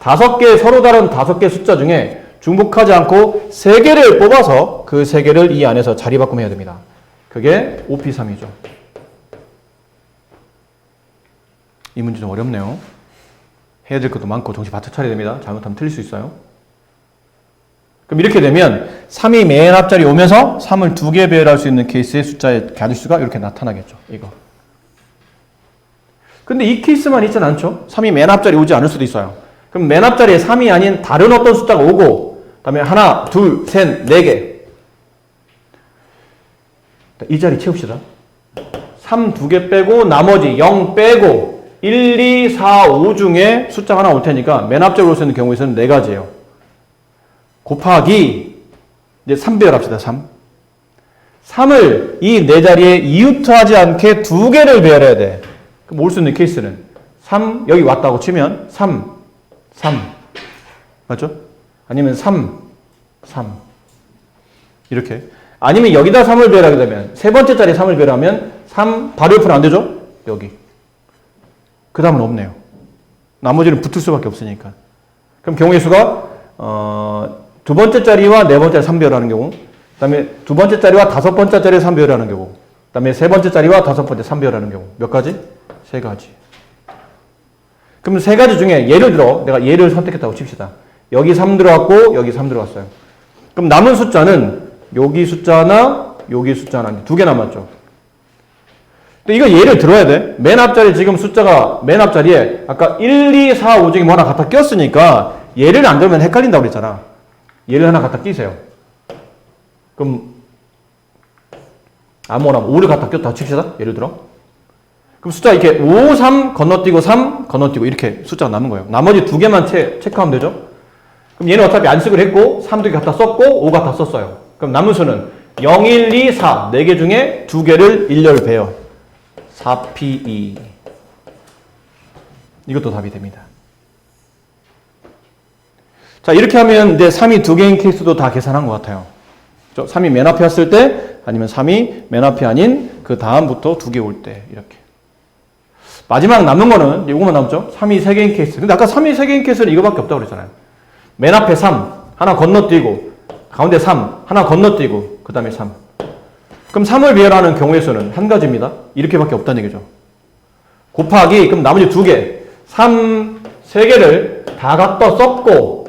5개 서로 다른 5개 숫자 중에 중복하지 않고 3개를 뽑아서 그 3개를 이 안에서 자리 바꿈해야 됩니다. 그게 OP3이죠. 이 문제 좀 어렵네요. 해야 될 것도 많고 정신 바짝 차려야 됩니다. 잘못하면 틀릴 수 있어요. 그럼 이렇게 되면 3이 맨 앞자리 오면서 3을 2개 배열할 수 있는 케이스의 숫자의 가짓수가 이렇게 나타나겠죠. 이거. 근데 이 케이스만 있진 않죠. 3이 맨 앞자리 오지 않을 수도 있어요. 그럼 맨 앞자리에 3이 아닌 다른 어떤 숫자가 오고 그 다음에 하나, 둘, 셋, 4개 이 자리 채웁시다. 3 2개 빼고 나머지 0 빼고 1, 2, 4, 5 중에 숫자가 하나 올 테니까 맨 앞자리로 쓰는 경우에서는 4가지예요. 곱하기 이제 3배열 합시다. 3을 이 4자리에 이웃하지 않게 2개를 배열해야 돼. 그럼 올 수 있는 케이스는 3 여기 왔다고 치면 3 맞죠? 아니면 3 이렇게 아니면 여기다 3을 배열하게 되면 세 번째 자리에 3을 배열하면 3 바로 옆으로 안 되죠? 여기 그 다음은 없네요. 나머지는 붙을 수밖에 없으니까. 그럼 경우의 수가 두 번째 자리와 네 번째 자리 3배열하는 경우, 그 다음에 두 번째 자리와 다섯 번째 자리에 3배열하는 경우, 그 다음에 세 번째 자리와 다섯 번째 3배열하는 경우 몇 가지? 3가지. 그럼 3가지 중에 예를 들어 내가 얘를 선택했다고 칩시다. 여기 3 들어갔고 여기 3 들어갔어요. 그럼 남은 숫자는 여기 숫자나 여기 숫자나 2개 남았죠. 근데 이거 예를 들어야 돼. 맨 앞자리 지금 숫자가 맨 앞자리에 아까 1, 2, 4, 5 중에 뭐 하나 갖다 꼈으니까 얘를 안 들면 헷갈린다고 그랬잖아. 얘를 하나 갖다 끼세요. 그럼 아무거나 5를 갖다 꼈다 칩시다. 예를 들어. 그럼 숫자 이렇게 5, 3 건너뛰고 3 건너뛰고 이렇게 숫자가 남은 거예요. 나머지 두 개만 체크하면 되죠. 그럼 얘는 어차피 안식을 했고 3도 갖다 썼고 5 갖다 썼어요. 그럼 남은 수는 0, 1, 2, 4 4개 중에 2개를 일렬 배열 4P2 이것도 답이 됩니다. 자, 이렇게 하면 이제 3이 두 개인 케이스도 다 계산한 것 같아요. 3이 맨 앞에 왔을 때 아니면 3이 맨 앞이 아닌 그 다음부터 두 개 올 때 이렇게. 마지막 남는 거는 이거만 남죠. 3이 세 개인 케이스. 근데 아까 3이 세 개인 케이스는 이거밖에 없다고 그랬잖아요. 맨 앞에 3 하나 건너뛰고 가운데 3 하나 건너뛰고 그 다음에 3. 그럼 3을 배열하는 경우의 수는 한 가지입니다. 이렇게밖에 없다는 얘기죠. 곱하기 그럼 나머지 두 개 3 세 개를 다 갖다 썼고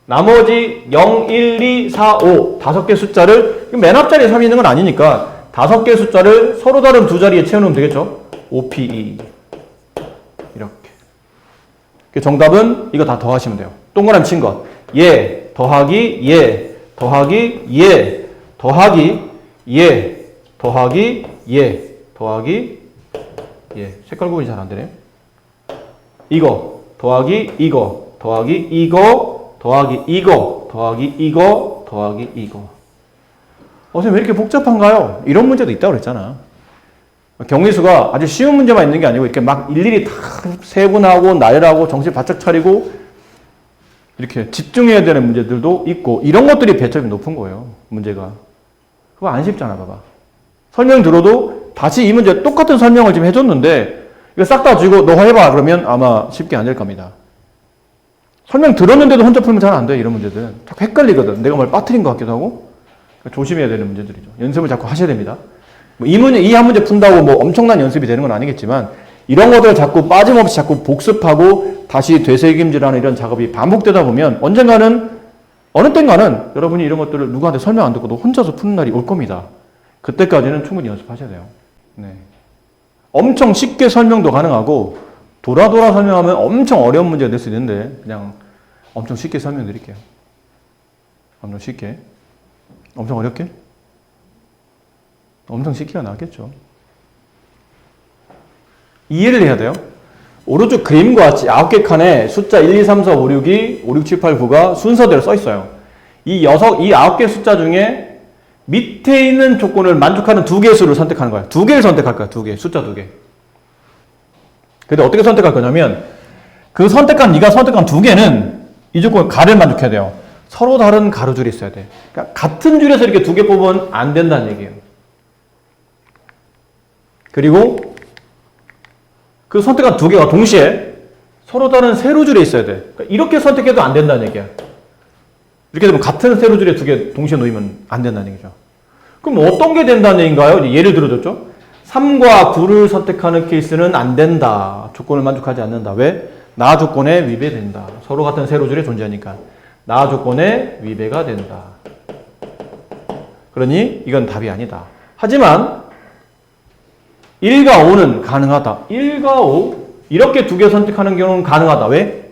나머지 0, 1, 2, 4, 5 다섯 개 숫자를 맨 앞자리에 3이 있는 건 아니니까 다섯 개 숫자를 서로 다른 두 자리에 채워놓으면 되겠죠. 5P2 이렇게. 정답은 이거 다 더하시면 돼요. 동그라미 친 것. 예 더하기 예 더하기 예 더하기 예 더하기 예 더하기 예. 색깔 구분이 잘 안 되네요. 이거 더하기 이거 더하기 이거 더하기 이거 더하기 이거 더하기 이거. 선생님 왜 이렇게 복잡한가요? 이런 문제도 있다고 그랬잖아. 경위수가 아주 쉬운 문제만 있는 게 아니고 이렇게 막 일일이 다 세분하고 나열하고 정신 바짝 차리고 이렇게 집중해야 되는 문제들도 있고 이런 것들이 배점이 높은 거예요. 문제가. 그거 안 쉽잖아. 봐봐. 설명 들어도 다시 이 문제 똑같은 설명을 지금 해줬는데 이거 싹 다 주고 너 해봐 그러면 아마 쉽게 안 될 겁니다. 설명 들었는데도 혼자 풀면 잘 안 돼. 이런 문제들은 자꾸 헷갈리거든. 내가 뭘 빠뜨린 것 같기도 하고. 그러니까 조심해야 되는 문제들이죠. 연습을 자꾸 하셔야 됩니다. 이 한 문제 푼다고 뭐 엄청난 연습이 되는 건 아니겠지만 이런 것들을 자꾸 빠짐없이 자꾸 복습하고 다시 되새김질하는 이런 작업이 반복되다 보면 언젠가는 어느 땐가는 여러분이 이런 것들을 누구한테 설명 안 듣고도 혼자서 푸는 날이 올 겁니다. 그때까지는 충분히 연습하셔야 돼요. 네. 엄청 쉽게 설명도 가능하고 돌아 설명하면 엄청 어려운 문제가 될 수 있는데 그냥 엄청 쉽게 설명드릴게요. 엄청 쉽게. 엄청 어렵게? 엄청 쉽게가 나왔겠죠. 이해를 해야 돼요. 오른쪽 그림과 같이 9개 칸에 숫자 1, 2, 3, 4, 5, 6이 5, 6, 7, 8, 9가 순서대로 써 있어요. 이 9개 숫자 중에 밑에 있는 조건을 만족하는 두 개의 수를 선택하는 거야. 두 개를 선택할 거야. 두 개. 숫자 두 개. 근데 어떻게 선택할 거냐면 네가 선택한 두 개는 이 조건 가를 만족해야 돼요. 서로 다른 가로줄이 있어야 돼. 그러니까 같은 줄에서 이렇게 두 개 뽑으면 안 된다는 얘기예요. 그리고 그 선택한 두 개가 동시에 서로 다른 세로줄에 있어야 돼. 그러니까 이렇게 선택해도 안 된다는 얘기야. 이렇게 되면 같은 세로줄에 두 개 동시에 놓이면 안 된다는 얘기죠. 그럼 어떤 게 된다는 얘기인가요? 예를 들어줬죠. 3과 9를 선택하는 케이스는 안 된다. 조건을 만족하지 않는다. 왜? 나 조건에 위배된다. 서로 같은 세로줄에 존재하니까. 나 조건에 위배가 된다. 그러니 이건 답이 아니다. 하지만 1과 5는 가능하다. 1과 5 이렇게 두 개 선택하는 경우는 가능하다. 왜?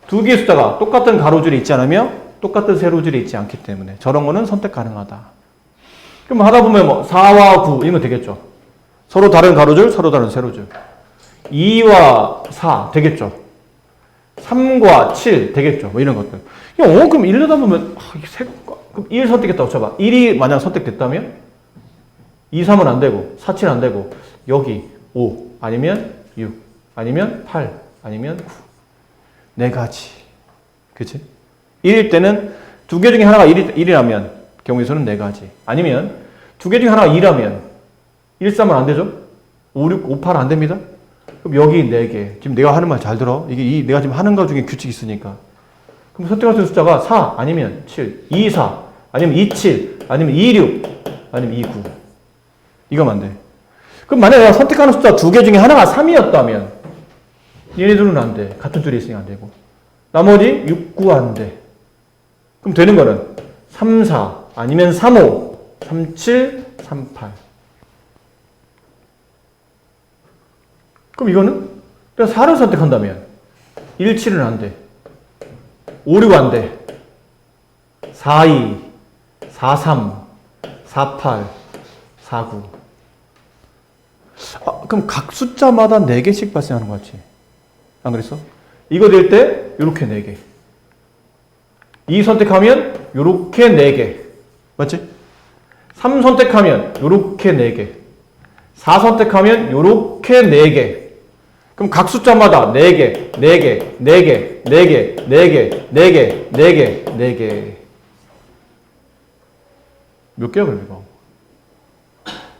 두 개의 숫자가 똑같은 가로줄에 있지 않으며 똑같은 세로줄에 있지 않기 때문에 저런 거는 선택 가능하다. 그럼 하다 보면 뭐 4와 9 이러면 되겠죠. 서로 다른 가로줄, 서로 다른 세로줄. 2와 4 되겠죠. 3과 7 되겠죠. 뭐 이런 것들. 그럼 이러다 보면 그럼 1 선택했다고 쳐봐. 1이 만약 선택됐다면 2, 3은 안 되고 4, 7 안 되고 여기 5 아니면 6 아니면 8 아니면 9 네 가지. 그치? 1일 때는 두 개 중에 하나가 1이라면 경우의 수는 네 가지. 아니면 두 개 중에 하나가 2라면 1, 3은 안 되죠? 5, 6, 5, 8 안 됩니다? 그럼 여기 4개. 지금 내가 하는 말 잘 들어. 이게 내가 지금 하는 것 중에 규칙이 있으니까. 그럼 선택할 수 있는 숫자가 4 아니면 7, 2, 4 아니면 2, 7 아니면 2, 6 아니면 2, 9. 이거만 돼. 그럼 만약에 내가 선택하는 숫자 두 개 중에 하나가 3이었다면 얘네들은 안 돼. 같은 줄에 있으니까 안 되고. 나머지 6, 9 안 돼. 그럼 되는 거는 3, 4 아니면 3, 5, 3, 7, 3, 8. 그럼 이거는 내가 4를 선택한다면 1, 7은 안 돼. 5, 6 안 돼. 4, 2, 4, 3, 4, 8, 4, 9. 그럼 각 숫자마다 4개씩 발생하는 거 같지? 안 그랬어? 이거 될 때 요렇게 4개. 2 선택하면 요렇게 4개. 맞지? 3 선택하면 요렇게 4개. 4 선택하면 요렇게 4개. 그럼 각 숫자마다 4개, 4개, 4개, 4개, 4개, 4개, 4개, 4개. 몇 개야, 그럼 이거?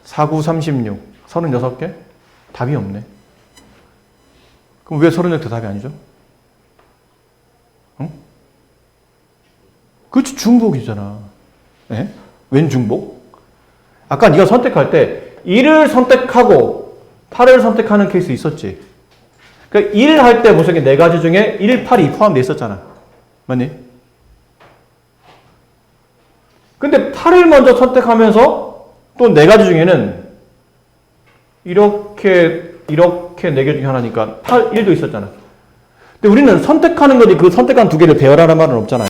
4, 9, 36. 36개? 답이 없네. 그럼 왜 36개 답이 아니죠? 응? 그렇지, 중복이잖아. 네? 웬 중복? 아까 네가 선택할 때 1을 선택하고 8을 선택하는 케이스 있었지? 그러니까 1 할 때 무슨 4가지 중에 1, 8이 포함되어 있었잖아. 맞니? 근데 8을 먼저 선택하면서 또 4가지 중에는 이렇게 4개 중에 하나니까 8, 1도 있었잖아. 근데 우리는 선택하는 거지 그 선택한 2개를 배열하라는 말은 없잖아요.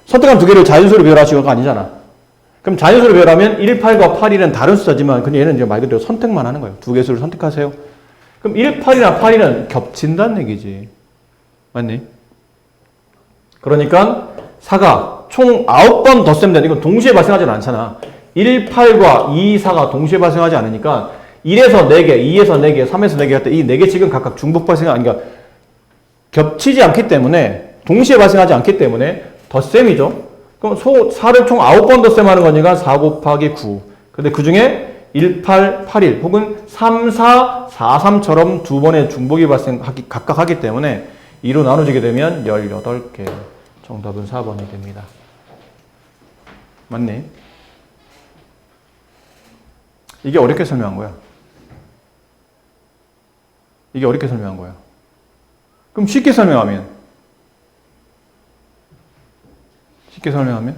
선택한 2개를 자연수로 배열하시고가 아니잖아. 그럼 자연수로 배열하면 1, 8과 8, 1은 다른 숫자지만 근데 얘는 이제 말 그대로 선택만 하는 거예요. 2개 수를 선택하세요. 그럼 1, 8이나 8, 1은 겹친다는 얘기지. 맞니? 그러니까 4가 총 9번 덧셈 되는 이건 동시에 발생하지는 않잖아. 1, 8과 2, 4가 동시에 발생하지 않으니까 1에서 4개, 2에서 4개, 3에서 4개 할 때 이 4개씩은 각각 중복 발생 아니니까 겹치지 않기 때문에 동시에 발생하지 않기 때문에 덧셈이죠. 그럼 4를 총 9번 덧셈하는 거니까 4 곱하기 9. 근데 그 중에 1, 8, 8, 1 혹은 3, 4, 4, 3처럼 두 번의 중복이 각각 하기 때문에 2로 나눠지게 되면 18개. 정답은 4번이 됩니다. 맞니? 이게 어렵게 설명한 거야. 이게 어렵게 설명한 거야. 그럼 쉽게 설명하면? 쉽게 설명하면?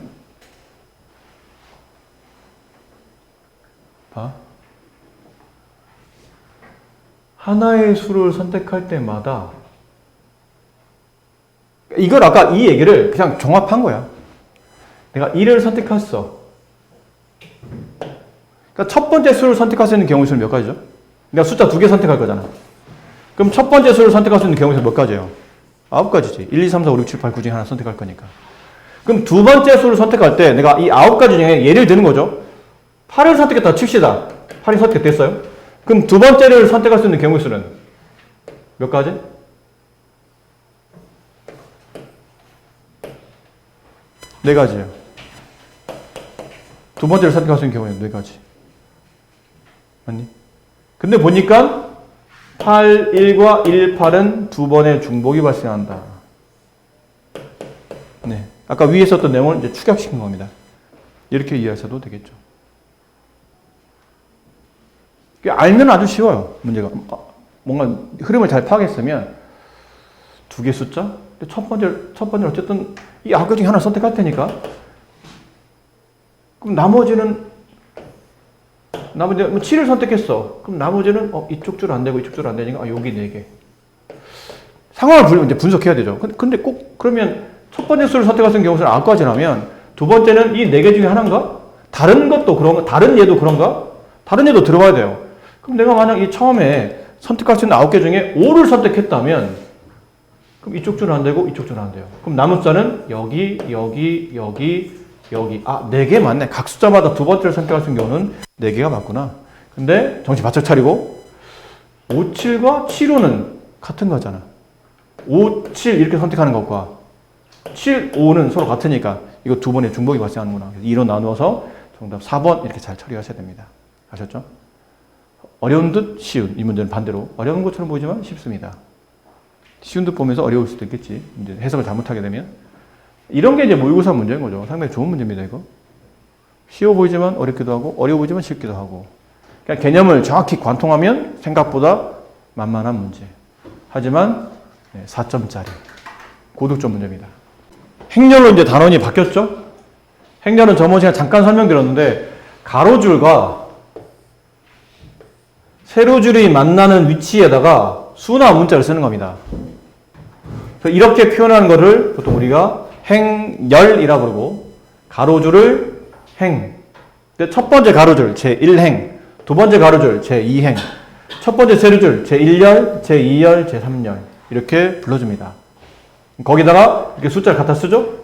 봐. 하나의 수를 선택할 때마다 이걸 아까 이 얘기를 그냥 종합한 거야. 내가 1을 선택했어. 그러니까 첫 번째 수를 선택할 수 있는 경우 수는 몇 가지죠? 내가 숫자 2개 선택할 거잖아. 그럼 첫 번째 수를 선택할 수 있는 경우 수는 몇 가지예요? 9가지지. 1, 2, 3, 4, 5, 6, 7, 8, 9 중에 하나 선택할 거니까. 그럼 두 번째 수를 선택할 때 내가 이 9가지 중에 예를 드는 거죠. 8을 선택했다 칩시다. 8이 선택됐어요. 그럼 두 번째를 선택할 수 있는 경우 수는 몇 가지? 네 가지예요. 두 번째를 선택할 수 있는 경우에는 4가지. 맞니? 근데 보니까 8, 1과 1, 8은 두 번의 중복이 발생한다. 네. 아까 위에 썼던 내용을 이제 축약시킨 겁니다. 이렇게 이해하셔도 되겠죠. 알면 아주 쉬워요, 문제가. 뭔가 흐름을 잘 파악했으면 2개 숫자? 첫 번째는 어쨌든 이 9개 중에 하나 선택할 테니까. 그럼 나머지는 7을 선택했어. 그럼 나머지는 이쪽 줄 안 되고 이쪽 줄 안 되니까 여기 4개. 상황을 이제 분석해야 되죠. 근데 꼭 그러면 첫 번째 수를 선택할 수 있는 경우는 9가지라면 두 번째는 이 4개 중에 하나인가? 다른 것도 그런가? 다른 얘도 그런가? 다른 얘도 들어봐야 돼요. 그럼 내가 만약 이 처음에 선택할 수 있는 9개 중에 5를 선택했다면 그럼 이쪽 줄은 안 되고 이쪽 줄은 안 돼요. 그럼 남은 숫자는 여기, 여기, 여기, 여기. 4개 맞네. 각 숫자마다 두 번째를 선택할 수 있는 경우는 4개가 맞구나. 근데 정신 바짝 차리고 5, 7과 7, 5는 같은 거잖아. 5, 7 이렇게 선택하는 것과 7, 5는 서로 같으니까 이거 두 번의 중복이 발생하는구나. 2로 나누어서 정답 4번 이렇게 잘 처리하셔야 됩니다. 아셨죠? 어려운 듯 쉬운. 이 문제는 반대로 어려운 것처럼 보이지만 쉽습니다. 쉬운 듯 보면서 어려울 수도 있겠지. 이제 해석을 잘못하게 되면. 이런 게 이제 모의고사 문제인 거죠. 상당히 좋은 문제입니다, 이거. 쉬워 보이지만 어렵기도 하고, 어려워 보이지만 쉽기도 하고. 그러니까 개념을 정확히 관통하면 생각보다 만만한 문제. 하지만 4점짜리. 고득점 문제입니다. 행렬로 이제 단원이 바뀌었죠? 행렬은 저번 시간에 잠깐 설명드렸는데, 가로줄과 세로줄이 만나는 위치에다가 수나 문자를 쓰는 겁니다. 이렇게 표현하는 것을 보통 우리가 행열이라 부르고, 가로줄을 행, 근데 첫 번째 가로줄 제1행, 두 번째 가로줄 제2행, 첫 번째 세로줄 제1열, 제2열, 제3열 이렇게 불러줍니다. 거기다가 이렇게 숫자를 갖다 쓰죠?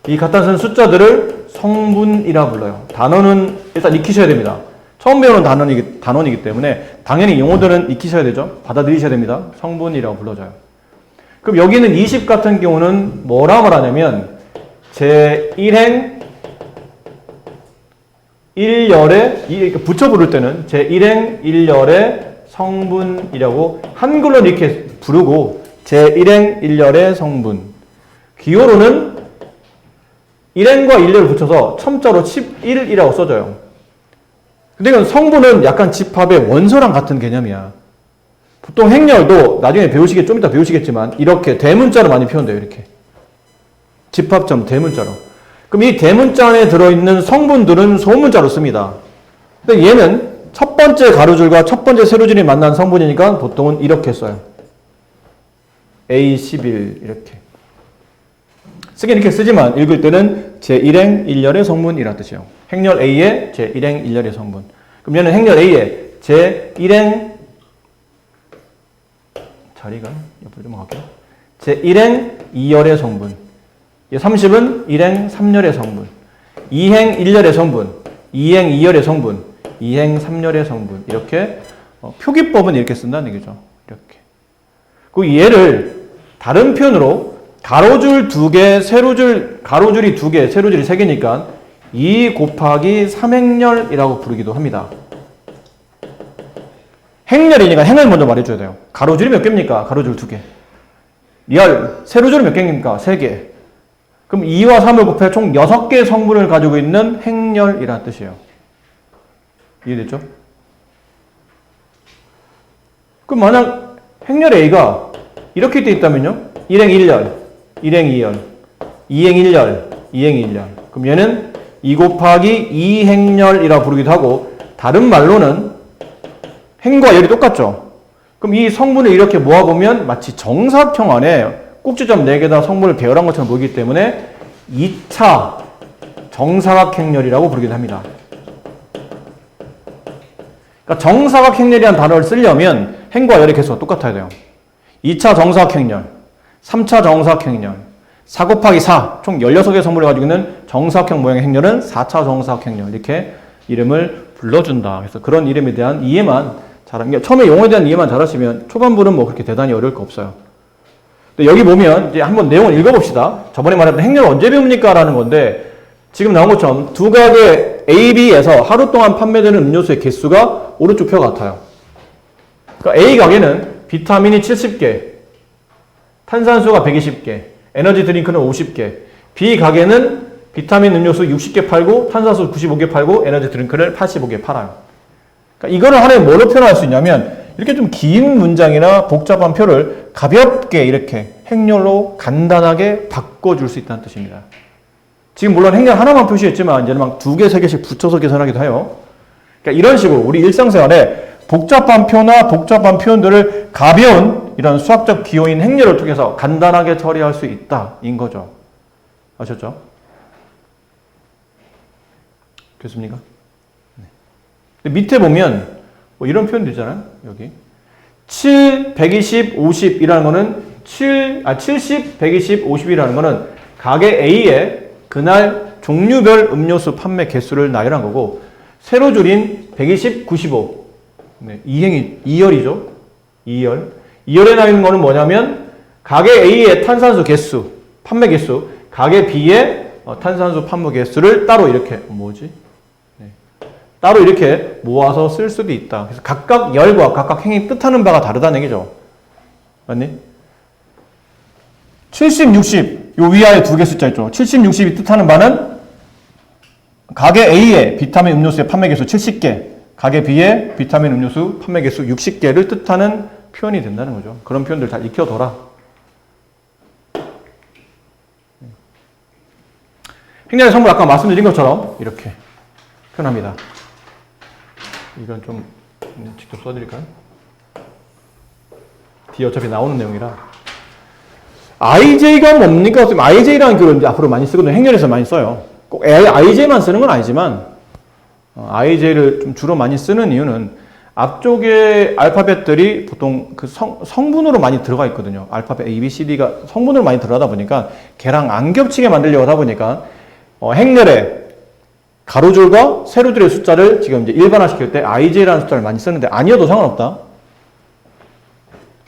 이 갖다 쓴 숫자들을 성분이라 불러요. 단어는 일단 익히셔야 됩니다. 처음 배우는 단원이기 때문에 당연히 용어들은 익히셔야 되죠. 받아들이셔야 됩니다. 성분이라고 불러줘요. 그럼 여기는 20 같은 경우는 뭐라 말하냐면 제1행 1열에 붙여 부를 때는 제1행 1열의 성분이라고 한글로 이렇게 부르고 제1행 1열의 성분. 기호로는 1행과 1열을 붙여서 첨자로 11이라고 써줘요. 근데 이건 성분은 약간 집합의 원소랑 같은 개념이야. 보통 행렬도 나중에 좀 이따 배우시겠지만 이렇게 대문자로 많이 표현돼요. 이렇게. 집합점 대문자로. 그럼 이 대문자 안에 들어있는 성분들은 소문자로 씁니다. 근데 얘는 첫 번째 가로줄과 첫 번째 세로줄이 만난 성분이니까 보통은 이렇게 써요. A11 이렇게. 쓰긴 이렇게 쓰지만 읽을 때는 제1행 1열의 성분이라는 뜻이에요. 행렬 A의 제1행 1열의 성분. 그럼 얘는 행렬 A의 제1행 자리가 옆으로 좀 갈게요. 제1행 2열의 성분. 30은 1행 3열의 성분. 2행 1열의 성분. 2행 2열의 성분. 2행 3열의 성분. 이렇게 표기법은 이렇게 쓴다는 얘기죠. 이렇게. 그 얘를 다른 표현으로 가로줄 2개, 가로줄이 2개, 세로줄이 3개니까 2 곱하기 3행렬이라고 부르기도 합니다. 행렬이니까 행을 먼저 말해줘야 돼요. 가로줄이 몇 개입니까? 가로줄 2개. 열, 세로줄이 몇 개입니까? 3개. 그럼 2와 3을 곱해 총 6개의 성분을 가지고 있는 행렬이라는 뜻이에요. 이해됐죠? 그럼 만약 행렬 A가 이렇게 돼 있다면요? 1행 1열, 1행 2열, 2행 1열, 2행 1열. 그럼 얘는 2 곱하기 2행렬이라고 부르기도 하고 다른 말로는 행과 열이 똑같죠? 그럼 이 성분을 이렇게 모아보면 마치 정사각형 안에 꼭지점 4개다 성분을 배열한 것처럼 보이기 때문에 2차 정사각행렬이라고 부르기도 합니다. 그러니까 정사각행렬이라는 단어를 쓰려면 행과 열의 개수가 똑같아야 돼요. 2차 정사각행렬, 3차 정사각행렬, 4 곱하기 4, 총 16개의 성분을 가지고 있는 정사각형 모양의 행렬은 4차 정사각행렬 이렇게 이름을 불러준다. 그래서 그런 이름에 대한 이해만 잘하면, 처음에 용어에 대한 이해만 잘하시면 초반부는 뭐 그렇게 대단히 어려울 거 없어요. 근데 여기 보면 이제 한번 내용을 읽어봅시다. 저번에 말했던 행렬 언제 배웁니까? 라는 건데 지금 나온 것처럼 두 가게 A, B에서 하루 동안 판매되는 음료수의 개수가 오른쪽 표 같아요. 그러니까 A 가게는 비타민이 70개, 탄산수가 120개, 에너지 드링크는 50개. B 가게는 비타민 음료수 60개 팔고 탄산수 95개 팔고 에너지 드링크를 85개 팔아요. 그러니까 이거를 하나의 뭐로 표현할 수 있냐면 이렇게 좀 긴 문장이나 복잡한 표를 가볍게 이렇게 행렬로 간단하게 바꿔줄 수 있다는 뜻입니다. 지금 물론 행렬 하나만 표시했지만 이제는 막 2개, 3개씩 붙여서 계산하기도 해요. 그러니까 이런 식으로 우리 일상생활에 복잡한 표나 복잡한 표현들을 가벼운 이런 수학적 기호인 행렬을 통해서 간단하게 처리할 수 있다인 거죠. 아셨죠? 됐습니까? 네. 밑에 보면 뭐 이런 표현도 있잖아요. 여기 7, 120, 50이라는 거는 70, 120, 50이라는 거는 가게 A의 그날 종류별 음료수 판매 개수를 나열한 거고 세로줄인 120, 95 네, 2열이죠. 2열. 2열에 나있는 거는 뭐냐면 가게 A의 탄산수 개수, 판매 개수, 가게 B의 탄산수 판매 개수를 따로 이렇게 따로 이렇게 모아서 쓸 수도 있다. 그래서 각각 열과 각각 행이 뜻하는 바가 다르다는 얘기죠. 맞니? 70, 60, 요 위아래 2개 숫자 있죠. 70, 60이 뜻하는 바는 가게 A의 비타민 음료수의 판매 개수 70개, 가게 B의 비타민 음료수 판매 개수 60개를 뜻하는 표현이 된다는 거죠. 그런 표현들 잘 익혀둬라. 행렬의 성분 아까 말씀드린 것처럼 이렇게 표현합니다. 이건 좀 직접 써드릴까요? 뒤에 어차피 나오는 내용이라. IJ가 뭡니까? IJ라는 글은 이제 앞으로 많이 쓰거든요. 행렬에서 많이 써요. 꼭 IJ만 쓰는 건 아니지만 IJ를 좀 주로 많이 쓰는 이유는 앞쪽에 알파벳들이 보통 그 성분으로 많이 들어가 있거든요. 알파벳 A, B, C, D가 성분으로 많이 들어가다 보니까 걔랑 안 겹치게 만들려고 하다 보니까 행렬에 가로줄과 세로줄의 숫자를 지금 이제 일반화시킬 때 IJ라는 숫자를 많이 쓰는데 아니어도 상관없다.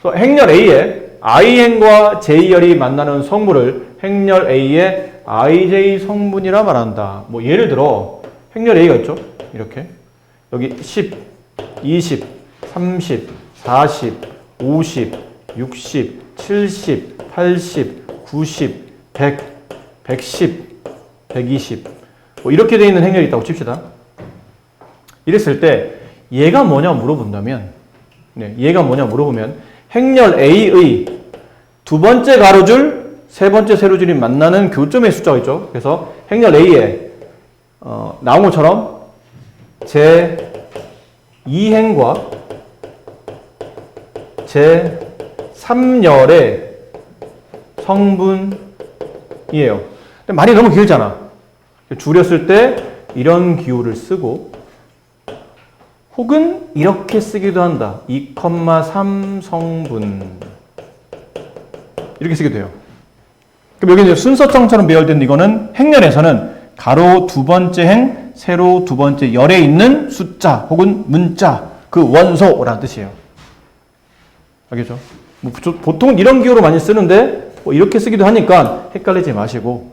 그래서 행렬 A에 I행과 J열이 만나는 성분을 행렬 A의 IJ 성분이라 말한다. 뭐 예를 들어 행렬 A가 있죠. 이렇게 여기 10, 20, 30, 40, 50, 60, 70, 80, 90, 100, 110, 120 뭐 이렇게 되어 있는 행렬이 있다고 칩시다. 이랬을 때 얘가 뭐냐 물어본다면 얘가 뭐냐 물어보면 행렬 A의 두 번째 가로줄, 세 번째 세로줄이 만나는 교점의 숫자가 있죠. 그래서 행렬 A에 나온 것처럼 제 2행과 제 3열의 성분이에요. 근데 말이 너무 길잖아. 줄였을 때 이런 기호를 쓰고 혹은 이렇게 쓰기도 한다. 2,3 성분 이렇게 쓰게 돼요. 그럼 여기 이제 순서장처럼 배열된 이거는 행렬에서는 가로 두 번째 행, 세로 두 번째 열에 있는 숫자 혹은 문자 그 원소라는 뜻이에요. 알겠죠? 뭐 보통 이런 기호로 많이 쓰는데 뭐 이렇게 쓰기도 하니까 헷갈리지 마시고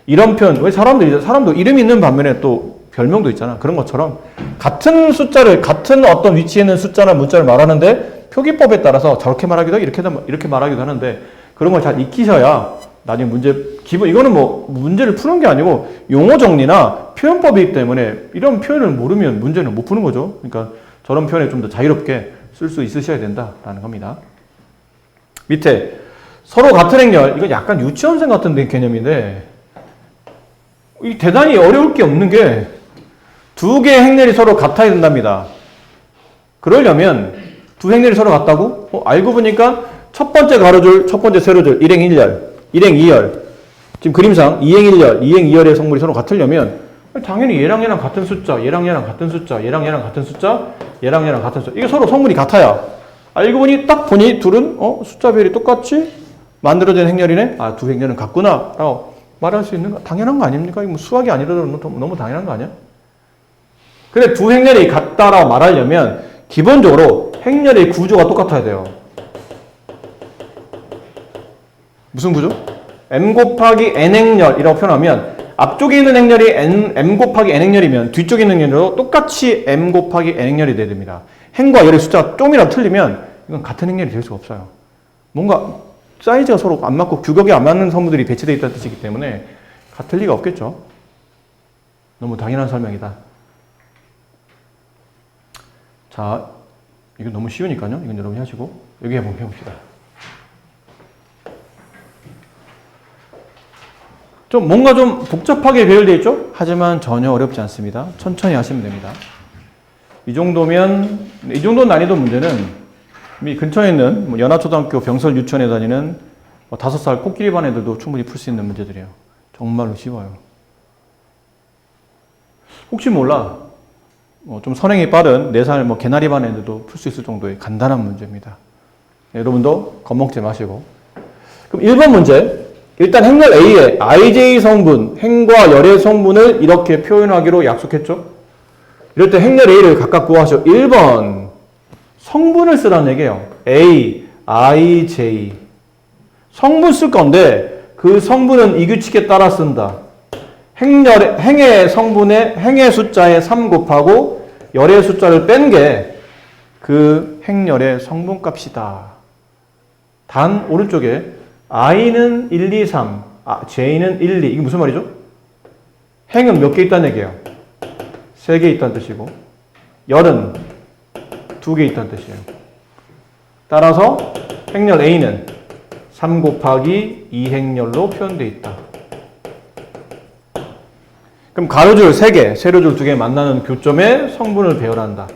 이런 표현 왜 사람도 이름이 있는 반면에 또 별명도 있잖아. 그런 것처럼 같은 숫자를 같은 어떤 위치에 있는 숫자나 문자를 말하는데 표기법에 따라서 저렇게 말하기도 하고 이렇게 말하기도 하는데 그런 걸 잘 익히셔야 나중에 이거는 뭐 문제를 푸는 게 아니고 용어 정리나 표현법이기 때문에 이런 표현을 모르면 문제는 못 푸는 거죠. 그러니까 저런 표현에 좀 더 자유롭게 쓸 수 있으셔야 된다라는 겁니다. 밑에 서로 같은 행렬 이건 약간 유치원생 같은 개념인데 이 대단히 어려울 게 없는 게 두 개의 행렬이 서로 같아야 된답니다. 그러려면 두 행렬이 서로 같다고? 알고 보니까 첫 번째 가로줄, 첫 번째 세로줄 1행 1열, 1행 2열 지금 그림상 2행 1열, 2행 2열의 성분이 서로 같으려면 당연히 얘랑 얘랑 같은 숫자, 얘랑 얘랑 같은 숫자, 얘랑 얘랑 같은 숫자, 얘랑 얘랑 같은 숫자 이게 서로 성분이 같아야 알고 보니 딱 보니 둘은 숫자별이 똑같이 만들어진 행렬이네? 아, 두 행렬은 같구나 라고 말할 수 있는 거 당연한 거 아닙니까? 이거 뭐 수학이 아니라도 너무 당연한 거 아니야? 근데 두 행렬이 같다라고 말하려면 기본적으로 행렬의 구조가 똑같아야 돼요. 무슨 구조? m 곱하기 n 행렬이라고 표현하면 앞쪽에 있는 행렬이 m 곱하기 n 행렬이면 뒤쪽에 있는 행렬도 똑같이 m 곱하기 n 행렬이 돼야 됩니다. 행과 열의 숫자가 좀이라도 틀리면 이건 같은 행렬이 될 수가 없어요. 뭔가 사이즈가 서로 안 맞고 규격이 안 맞는 성분들이 배치되어 있다는 뜻이기 때문에 같을 리가 없겠죠. 너무 당연한 설명이다. 자, 이건 너무 쉬우니까요. 이건 여러분이 하시고 여기 한번 해봅시다. 뭔가 좀 복잡하게 배열되어 있죠? 하지만 전혀 어렵지 않습니다. 천천히 하시면 됩니다. 이 정도는 난이도 문제는 이 근처에 있는 연하초등학교 병설 유치원에 다니는 5살 코끼리 반 애들도 충분히 풀 수 있는 문제들이에요. 정말로 쉬워요. 혹시 몰라 좀 선행이 빠른 4살 개나리 반 애들도 풀 수 있을 정도의 간단한 문제입니다. 여러분도 겁먹지 마시고 그럼 1번 문제 일단 행렬 A의 IJ 성분, 행과 열의 성분을 이렇게 표현하기로 약속했죠? 이럴 때 행렬 A를 각각 구하시오. 1번 성분을 쓰라는 얘기예요. A, I, J 성분 쓸 건데 그 성분은 이 규칙에 따라 쓴다. 행의 성분의 행의 숫자에 3 곱하고 열의 숫자를 뺀 게 그 행렬의 성분값이다. 단 오른쪽에 I는 1, 2, 3, J는 1, 2 이게 무슨 말이죠? 행은 몇 개 있다는 얘기예요? 3개 있다는 뜻이고 열은 2개 있다는 뜻이에요. 따라서 행렬 A는 3 곱하기 2행렬로 표현되어 있다. 그럼 가로줄 3개, 세로줄 2개 만나는 교점의 성분을 배열한다.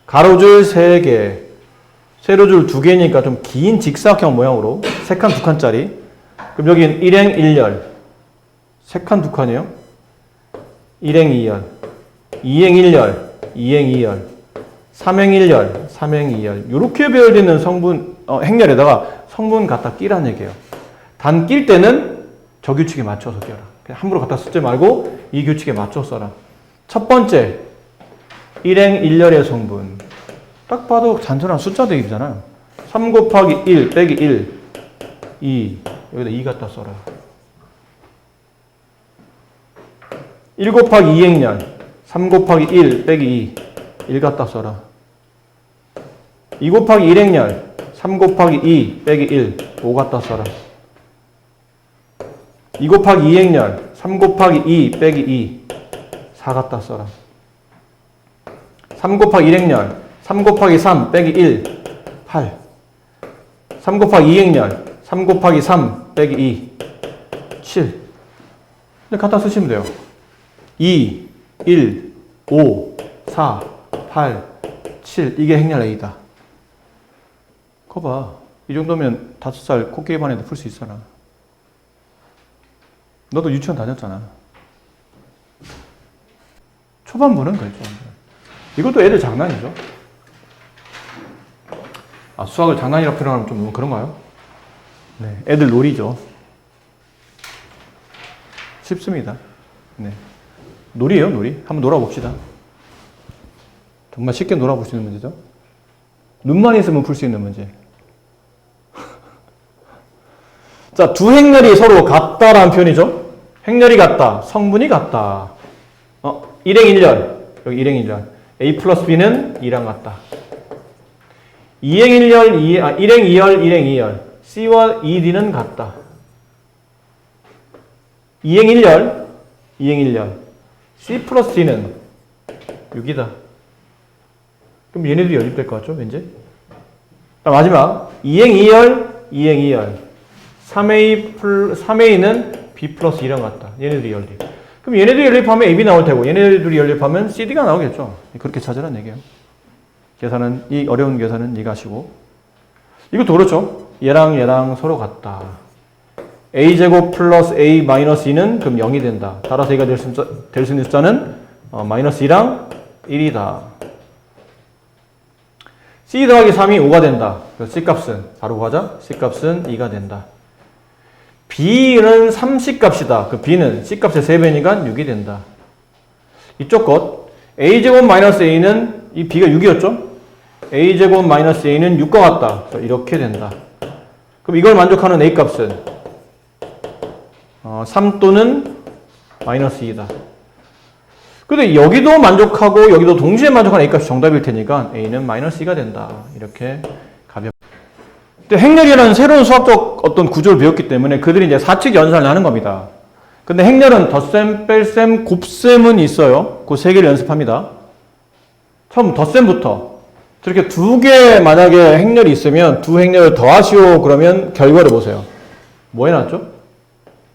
가로줄 3개, 세로줄 2개니까 좀 긴 직사각형 모양으로 3칸, 2칸짜리. 그럼 여기는 1행 1열, 3칸, 2칸이에요. 1행 2열, 2행 1열, 2행 2열, 3행 1열, 3행 2열 이렇게 배열되는 성분 행렬에다가 성분 갖다 끼라는 얘기예요. 단 낄 때는 저 규칙에 맞춰서 껴라. 그냥 함부로 갖다 쓰지 말고 이 규칙에 맞춰 써라. 첫 번째 1행 1열의 성분 딱 봐도 단순한 숫자 대입이잖아. 3 곱하기 1 빼기 1 2 여기다 2 갖다 써라. 1 곱하기 2행렬 3 곱하기 1 빼기 2 1 갖다 써라. 2 곱하기 1행렬 3 곱하기 2 빼기 1 5 갖다 써라. 2 곱하기 2행렬 3 곱하기 2 빼기 2 4 갖다 써라. 3 곱하기 1행렬 3 곱하기 3 빼기 1 8 3 곱하기 2행렬 3 곱하기 3 빼기 2 7 갖다 쓰시면 돼요. 2 1 5 4 8 7 이게 행렬 A다. 거 봐. 이 정도면 5살 코끼리 반에도 풀 수 있잖아. 너도 유치원 다녔잖아. 초반부는 그랬죠. 이것도 애들 장난이죠. 아, 수학을 장난이라고 표현하면 좀 그런가요? 네, 애들 놀이죠. 쉽습니다. 네. 놀이에요, 놀이. 한번 놀아봅시다. 정말 쉽게 놀아볼 수 있는 문제죠. 눈만 있으면 풀 수 있는 문제. 자, 두 행렬이 서로 같다라는 표현이죠. 행렬이 같다, 성분이 같다. 1행 1열, 여기 1행 1열. A 플러스 B는 2랑 같다. 2행 1열, 1행 2열, 1행 2열. C와 ED는 같다. 2행 1열, 2행 1열. C 플러스 D는 6이다. 그럼 얘네들이 연립될 것 같죠, 왠지? 마지막 2행 2열, 2행 2열. 3A는 B 플러스 2랑 같다. 얘네들이 연립. 그럼 얘네들이 연립하면 AB 나올 테고 얘네들이 연립하면 CD가 나오겠죠. 그렇게 찾으라는 얘기예요. 계산은 이 어려운 계산은 네가 하시고 이것도 그렇죠. 얘랑 서로 같다. A제곱 플러스 A 마이너스 2는 그럼 0이 된다. 따라서 A가 될 수 있는 숫자는 마이너스 2랑 1이다. C 더하기 3이 5가 된다. 그래서 C값은 바로 구하자. C값은 2가 된다. B는 30값이다. 그 B는 C값의 3배니까 6이 된다. 이쪽 것 A제곱 마이너스 A는 이 B가 6이었죠? A제곱 마이너스 A는 6과 같다. 이렇게 된다. 그럼 이걸 만족하는 A값은 3 또는 마이너스 2다. 근데 여기도 만족하고 여기도 동시에 만족하는 A값이 정답일 테니까 A는 마이너스 2가 된다. 이렇게 가볍게. 근데 행렬이라는 새로운 수학적 어떤 구조를 배웠기 때문에 그들이 이제 사칙 연산을 하는 겁니다. 근데 행렬은 덧셈, 뺄셈, 곱셈은 있어요. 그 세 개를 연습합니다. 처음 덧셈부터. 저렇게 두 개 만약에 행렬이 있으면 두 행렬을 더하시오 그러면 결과를 보세요. 뭐 해놨죠?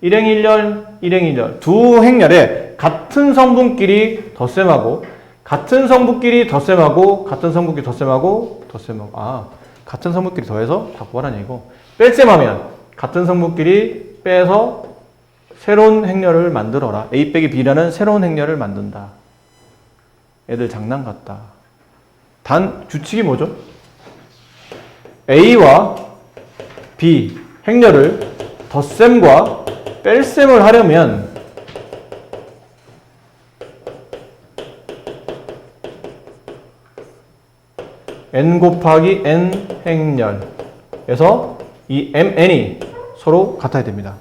1행 1열, 1행 1열. 두 행렬에 같은 성분끼리 덧셈하고 같은 성분끼리 덧셈하고 같은 성분끼리 덧셈하고 같은 성분끼리 더해서 다 구하라는 얘기고 뺄셈하면 같은 성분끼리 빼서 새로운 행렬을 만들어라. A 빼기 B라는 새로운 행렬을 만든다. 애들 장난 같다. 단 규칙이 뭐죠? A와 B 행렬을 덧셈과 뺄셈을 하려면 n 곱하기 n 행렬에서 이 mn이 서로 같아야 됩니다.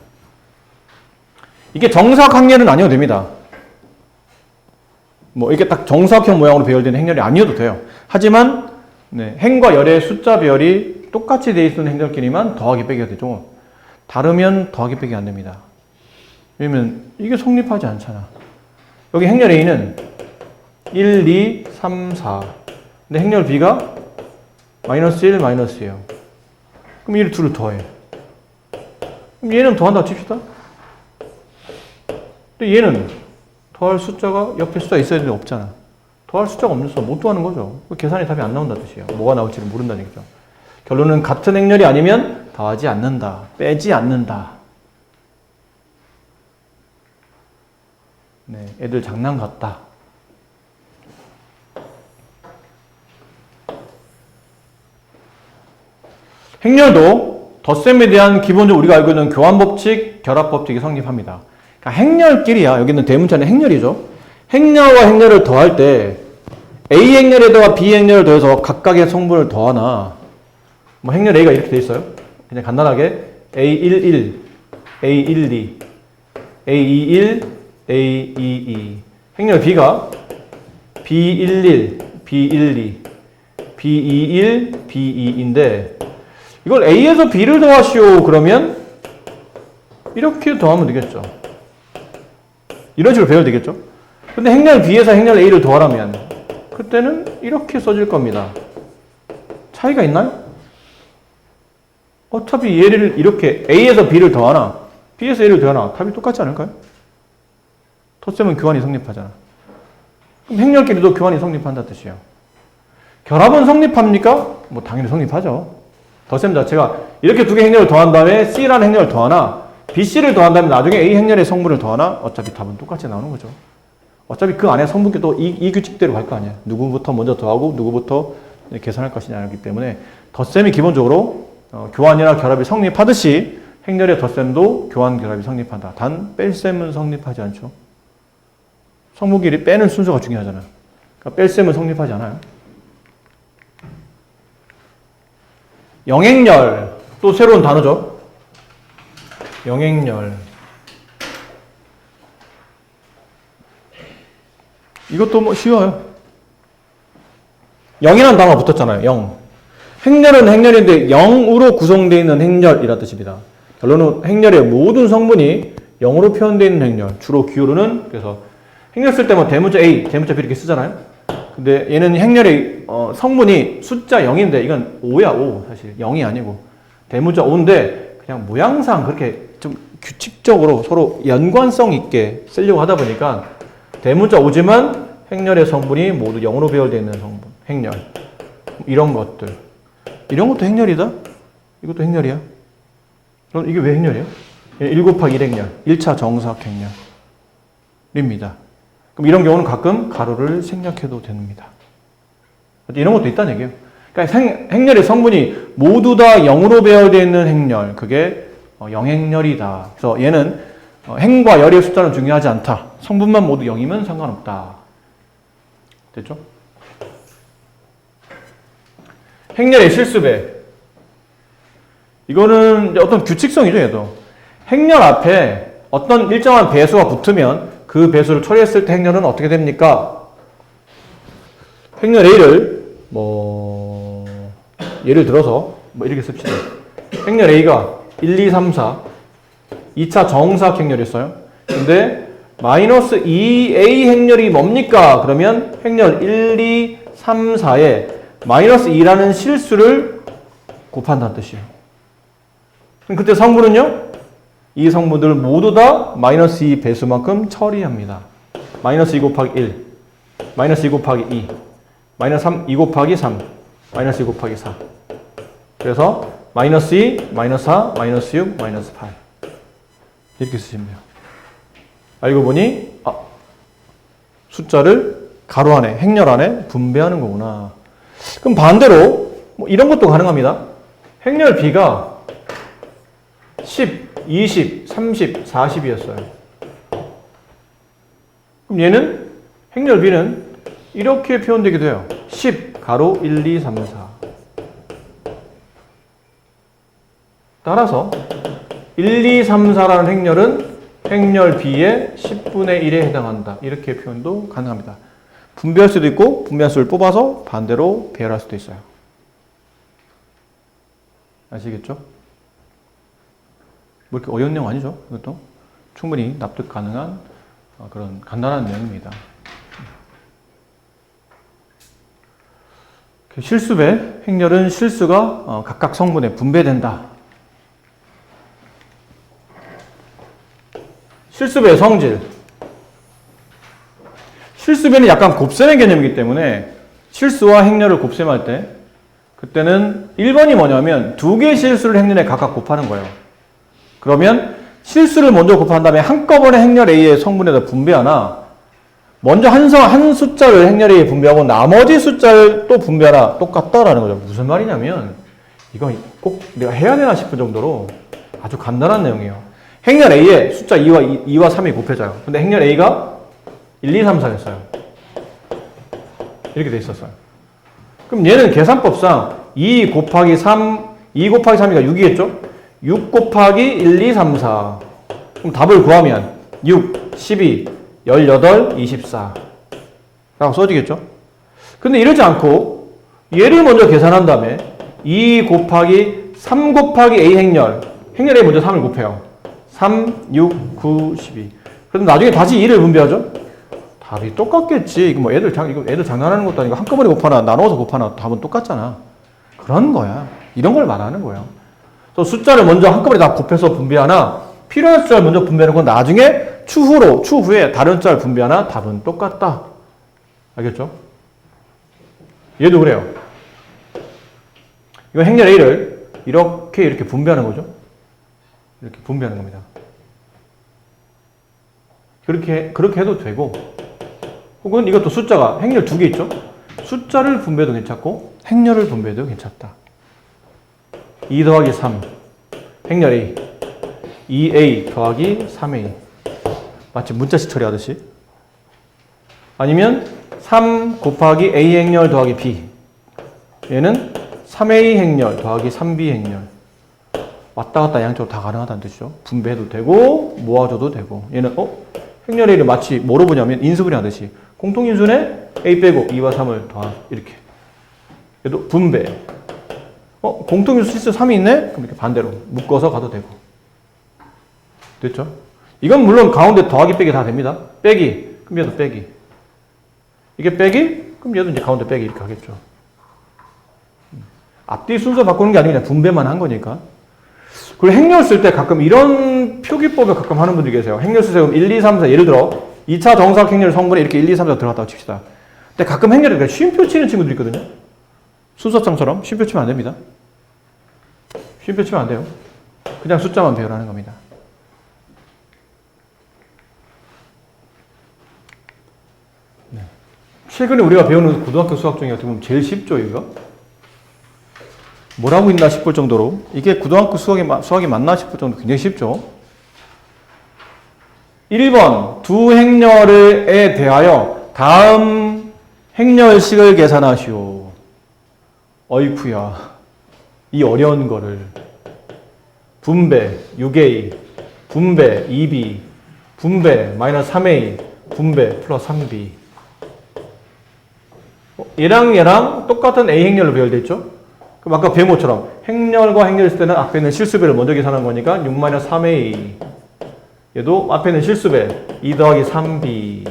이게 정사각 행렬은 아니어도 됩니다. 뭐 이게 딱 정사각형 모양으로 배열된 행렬이 아니어도 돼요. 하지만 행과 열의 숫자 배열이 똑같이 되어 있는 행렬끼리만 더하기 빼기가 되죠. 다르면 더하기 빼기 안 됩니다. 왜냐면 이게 성립하지 않잖아. 여기 행렬 A는 1, 2, 3, 4. 근데 행렬 B가 마이너스 1, 마이너스 2예요. 그럼 얘를 둘을 더해. 그럼 얘는 더한다고 칩시다. 근데 얘는 더할 숫자가 옆에 숫자가 있어야 되는데 없잖아. 더할 숫자가 없는 숫자 못 더하는 거죠. 계산이 답이 안 나온다는 뜻이에요. 뭐가 나올지를 모른다는 얘기죠. 결론은 같은 행렬이 아니면 더하지 않는다. 빼지 않는다. 네, 애들 장난 같다. 행렬도 덧셈에 대한 기본적으로 우리가 알고 있는 교환법칙, 결합법칙이 성립합니다. 그러니까 행렬끼리야. 여기는 대문자는 행렬이죠. 행렬과 행렬을 더할 때 A 행렬에다가 B 행렬을 더해서 각각의 성분을 더하나 뭐 행렬 A가 이렇게 돼 있어요. 그냥 간단하게 A11, A12, A21, A22. 행렬 B가 B11, B12, B21, B22인데 이걸 A에서 B를 더하시오 그러면 이렇게 더하면 되겠죠. 이런 식으로 배워야 되겠죠. 근데 행렬 B에서 행렬 A를 더하라면 그때는 이렇게 써질 겁니다. 차이가 있나요? 어차피 얘를 이렇게 A에서 B를 더하나 B에서 A를 더하나 답이 똑같지 않을까요? 덧셈은 교환이 성립하잖아. 그럼 행렬끼리도 교환이 성립한다는 뜻이에요. 결합은 성립합니까? 뭐 당연히 성립하죠. 덧셈 자체가 이렇게 두 개 행렬을 더한 다음에 C라는 행렬을 더하나 BC를 더한 다음에 나중에 A 행렬의 성분을 더하나 어차피 답은 똑같이 나오는 거죠. 어차피 그 안에 성분께 또 이 규칙대로 갈 거 아니야. 누구부터 먼저 더하고 누구부터 계산할 것이냐기 때문에 덧셈이 기본적으로 교환이나 결합이 성립하듯이 행렬의 덧셈도 교환, 결합이 성립한다. 단 뺄셈은 성립하지 않죠. 성분끼리 빼는 순서가 중요하잖아요. 그러니까 뺄셈은 성립하지 않아요. 영행렬, 또 새로운 단어죠. 영행렬. 이것도 뭐 쉬워요. 영이라는 단어가 붙었잖아요. 영. 행렬은 행렬인데 0으로 구성되어 있는 행렬이라 뜻입니다. 결론은 행렬의 모든 성분이 0으로 표현되어 있는 행렬. 주로 기호로는 그래서 행렬 쓸 때 뭐 대문자 A, 대문자 B 이렇게 쓰잖아요. 근데 얘는 행렬의 성분이 숫자 0인데 이건 5야, 5. 사실 0이 아니고 대문자 5인데 그냥 모양상 그렇게 좀 규칙적으로 서로 연관성 있게 쓰려고 하다 보니까 대문자 5지만 행렬의 성분이 모두 0으로 배열되어 있는 성분, 행렬. 이런 것들. 이런 것도 행렬이다? 이것도 행렬이야? 그럼 이게 왜 행렬이에요? 1 곱하기 1 행렬. 1차 정사각 행렬입니다. 그럼 이런 경우는 가끔 가로를 생략해도 됩니다. 이런 것도 있다는 얘기예요. 그러니까 행렬의 성분이 모두 다 0으로 배열되어 있는 행렬. 그게 영행렬이다. 그래서 얘는 행과 열의 숫자는 중요하지 않다. 성분만 모두 0이면 상관없다. 됐죠? 행렬의 실수배. 이거는 어떤 규칙성이죠, 얘도. 행렬 앞에 어떤 일정한 배수가 붙으면 그 배수를 처리했을 때 행렬은 어떻게 됩니까? 행렬 A를 예를 들어서 이렇게 씁시다. 행렬 A가 1, 2, 3, 4 2차 정사각 행렬이었어요. 근데 마이너스 2A 행렬이 뭡니까? 그러면 행렬 1, 2, 3, 4에 마이너스 2라는 실수를 곱한다는 뜻이에요. 그럼 그때 성분은요? 이 성분들 모두 다 마이너스 2 배수만큼 처리합니다. 마이너스 2 곱하기 1, 마이너스 2 곱하기 2, 마이너스 2 곱하기 3, 마이너스 2 곱하기 4. 그래서 마이너스 2, 마이너스 4, 마이너스 6, 마이너스 8. 이렇게 쓰시면 돼요. 알고 보니 숫자를 가로 안에, 행렬 안에 분배하는 거구나. 그럼 반대로 이런 것도 가능합니다. 행렬 B가 10, 20, 30, 40이었어요. 그럼 얘는 행렬 B는 이렇게 표현되기도 해요. 10, 가로 1, 2, 3, 4. 따라서 1, 2, 3, 4라는 행렬은 행렬 B의 10분의 1에 해당한다. 이렇게 표현도 가능합니다. 분배할 수도 있고 분배할 수를 뽑아서 반대로 배열할 수도 있어요. 아시겠죠? 뭐 이렇게 어려운 내용 아니죠? 이것도 충분히 납득 가능한 그런 간단한 내용입니다. 실수배, 행렬은 실수가 각각 성분에 분배된다. 실수배의 성질. 실수배는 약간 곱셈의 개념이기 때문에 실수와 행렬을 곱셈할 때 그때는 1번이 뭐냐면 두 개의 실수를 행렬에 각각 곱하는 거예요. 그러면 실수를 먼저 곱한 다음에 한꺼번에 행렬 A의 성분에다 분배하나 먼저 한 숫자를 행렬 A에 분배하고 나머지 숫자를 또 분배하나 똑같다라는 거죠. 무슨 말이냐면 이거 꼭 내가 해야 되나 싶을 정도로 아주 간단한 내용이에요. 행렬 A에 숫자 2와 3이 곱해져요. 근데 행렬 A가 1, 2, 3, 4였어요. 이렇게 돼 있었어요. 그럼 얘는 계산법상 2 곱하기 3, 2 곱하기 3이니까 6이겠죠? 6 곱하기 1, 2, 3, 4. 그럼 답을 구하면 6, 12, 18, 24 라고 써지겠죠? 근데 이러지 않고 얘를 먼저 계산한 다음에 2 곱하기 3 곱하기 A 행렬 A 먼저 3을 곱해요. 3, 6, 9, 12 그럼 나중에 다시 2를 분배하죠? 답이 똑같겠지. 이거 뭐 애들 장난하는 것도 아니고 한꺼번에 곱하나 나눠서 곱하나 답은 똑같잖아. 그런 거야. 이런 걸 말하는 거예요. 그래서 숫자를 먼저 한꺼번에 다 곱해서 분배하나 필요한 숫자를 먼저 분배하는 건 나중에 추후에 다른 숫자를 분배하나 답은 똑같다. 알겠죠? 얘도 그래요. 이거 행렬 A를 이렇게 분배하는 거죠. 이렇게 분배하는 겁니다. 그렇게 해도 되고, 혹은 이것도 숫자가 행렬 2개 있죠? 숫자를 분배해도 괜찮고, 행렬을 분배해도 괜찮다. 2 더하기 3, 행렬 A. 2A 더하기 3A. 마치 문자식 처리하듯이. 아니면 3 곱하기 A 행렬 더하기 B. 얘는 3A 행렬 더하기 3B 행렬. 왔다 갔다 양쪽으로 다 가능하다는 뜻이죠. 분배해도 되고 모아줘도 되고. 얘는 행렬 A를 마치 뭐로 보냐면 인수분해 하듯이 공통인수네 A 빼고 2와 3을 더하 이렇게. 얘도 분배. 공통인수 실수 3이 있네? 그럼 이렇게 반대로 묶어서 가도 되고. 됐죠? 이건 물론 가운데 더하기 빼기 다 됩니다. 빼기. 그럼 얘도 빼기. 이게 빼기? 그럼 얘도 이제 가운데 빼기 이렇게 하겠죠. 앞뒤 순서 바꾸는 게 아니고 그냥 분배만 한 거니까. 그리고 행렬 쓸 때 가끔 이런 표기법을 가끔 하는 분들이 계세요. 행렬 쓸 때 1, 2, 3, 4 예를 들어 2차 정사각 행렬 성분에 이렇게 1, 2, 3, 4 들어갔다고 칩시다. 근데 가끔 행렬에 쉼표 치는 친구들이 있거든요. 순서장처럼 쉼표 치면 안 됩니다. 쉼표 치면 안 돼요. 그냥 숫자만 배열하는 겁니다. 네. 최근에 우리가 배우는 고등학교 수학 중에 어떻게 보면 제일 쉽죠, 이거? 뭐라고 있나 싶을 정도로 이게 고등학교 수학이 맞나 싶을 정도로 굉장히 쉽죠. 1번 두 행렬에 대하여 다음 행렬식을 계산하시오. 어이쿠야 이 어려운 거를 분배 6A 분배 2B 분배 마이너스 3A 분배 플러스 3B 얘랑 똑같은 A 행렬로 배열되어 있죠. 그럼 아까 배운 것처럼 행렬과 행렬 있을 때는 앞에 있는 실수배를 먼저 계산한 거니까 6-3A 얘도 앞에 있는 실수배 2 더하기 3B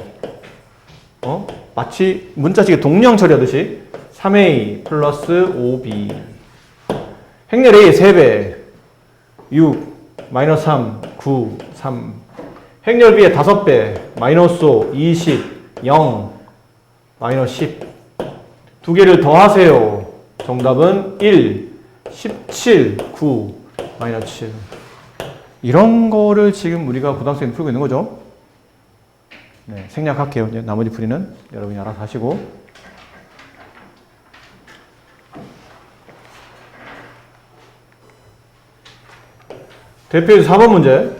마치 문자식의 동량 처리하듯이 3A 플러스 5B 행렬 A 3배 6 마이너스 3 9 3 행렬 B의 5배 마이너스 5 20 0 마이너스 10 두 개를 더하세요. 정답은 1, 17, 9, 마이너스 7. 이런 거를 지금 우리가 고등학생이 풀고 있는 거죠. 네, 생략할게요. 이제 나머지 풀이는 여러분이 알아서 하시고. 대표에서 4번 문제.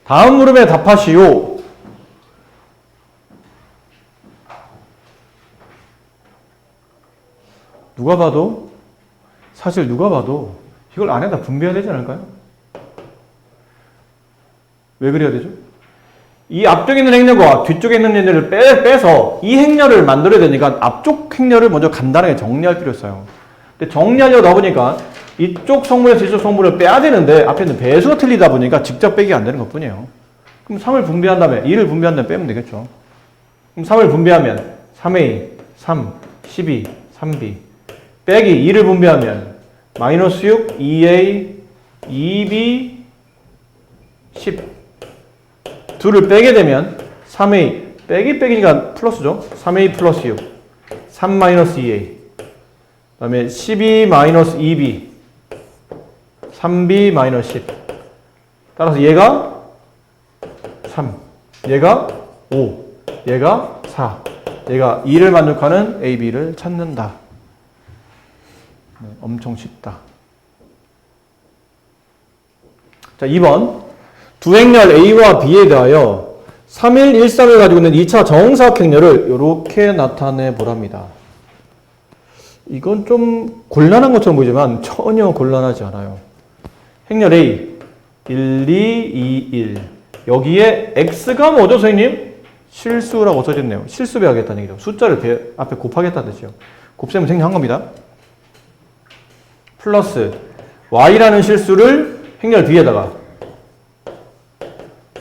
다음 물음에 답하시오. 사실 누가 봐도 이걸 안에다 분배해야 되지 않을까요? 왜 그래야 되죠? 이 앞쪽에 있는 행렬과 뒤쪽에 있는 행렬을 빼서 이 행렬을 만들어야 되니까 앞쪽 행렬을 먼저 간단하게 정리할 필요 있어요. 근데 정리하려다 보니까 이쪽 성분에서 이쪽 성분을 빼야 되는데 앞에 있는 배수가 틀리다 보니까 직접 빼기 안 되는 것 뿐이에요. 그럼 3을 분배한 다음에 2를 분배한 다음에 빼면 되겠죠. 그럼 3을 분배하면 3A, 3, 12, 3B 빼기 2를 분배하면 마이너스 6, 2A, 2B, 10 2를 빼게 되면 3A 빼기니까 플러스죠. 3A 플러스 6 3 마이너스 2A 그 다음에 12 마이너스 2B 3B 마이너스 10 따라서 얘가 3 얘가 5 얘가 4. 얘가 2를 만족하는 A, B를 찾는다. 네, 엄청 쉽다. 자, 2번. 두 행렬 A와 B에 대하여 3일 1, 3을 가지고 있는 2차 정사각 행렬을 이렇게 나타내 보랍니다. 이건 좀 곤란한 것처럼 보이지만 전혀 곤란하지 않아요. 행렬 A 1, 2, 2, 1 여기에 X가 뭐죠 선생님? 실수라고 써졌네요. 실수 배하겠다는 얘기죠. 숫자를 앞에 곱하겠다는 뜻이죠. 곱셈은 생략한 겁니다. 플러스 Y라는 실수를 행렬 B에다가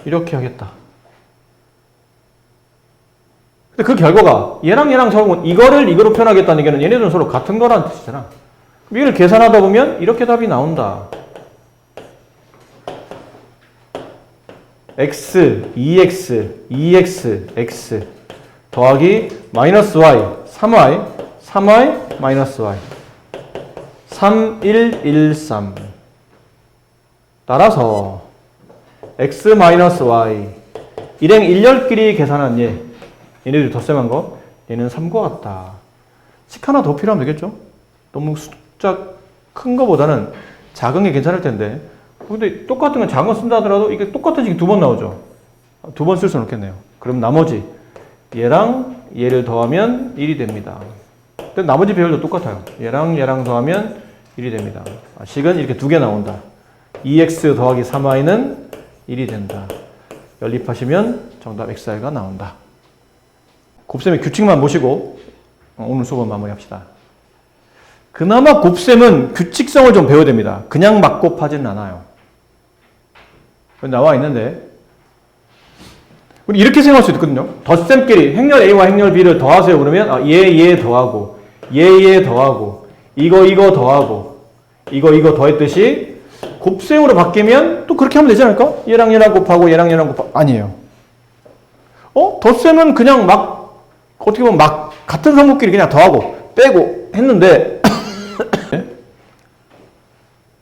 이렇게 하겠다. 근데 그 결과가 얘랑 얘랑 적으면 이거를 이거로 표현하겠다는 얘기는 얘네들은 서로 같은 거라는 뜻이잖아. 그럼 이걸 계산하다 보면 이렇게 답이 나온다. x, 2x, 2x, x 더하기 마이너스 y, 3y, 3y, 마이너스 y 3, 1, 1, 3 따라서 x 마이너스 y 일행 1열끼리 계산한 얘네들이 덧셈한 거 얘는 3과 같다. 식 하나 더 필요하면 되겠죠? 너무 숫자 큰 거보다는 작은 게 괜찮을 텐데 근데 똑같은 건 작은 거 쓴다 하더라도 이게 똑같은 식이 두 번 나오죠. 두 번 쓸 수는 없겠네요. 그럼 나머지 얘랑 얘를 더하면 1이 됩니다. 근데 나머지 배열도 똑같아요. 얘랑 얘랑 더하면 1이 됩니다. 식은 이렇게 두 개 나온다. 2x 더하기 3y는 1이 된다. 연립하시면 정답 xr가 나온다. 곱셈의 규칙만 보시고 오늘 수업은 마무리합시다. 그나마 곱셈은 규칙성을 좀 배워야 됩니다. 그냥 막 곱하지는 않아요. 나와 있는데 우리 이렇게 생각할 수 있거든요. 덧셈끼리 행렬 A와 행렬 B를 더하세요. 그러면 얘 더하고 얘 더하고 이거 더하고 이거 더했듯이 곱셈으로 바뀌면 또 그렇게 하면 되지 않을까? 얘랑 얘랑 곱하고 얘랑 얘랑 곱하고 아니에요. 덧셈은 그냥 막 어떻게 보면 막 같은 성분끼리 그냥 더하고 빼고 했는데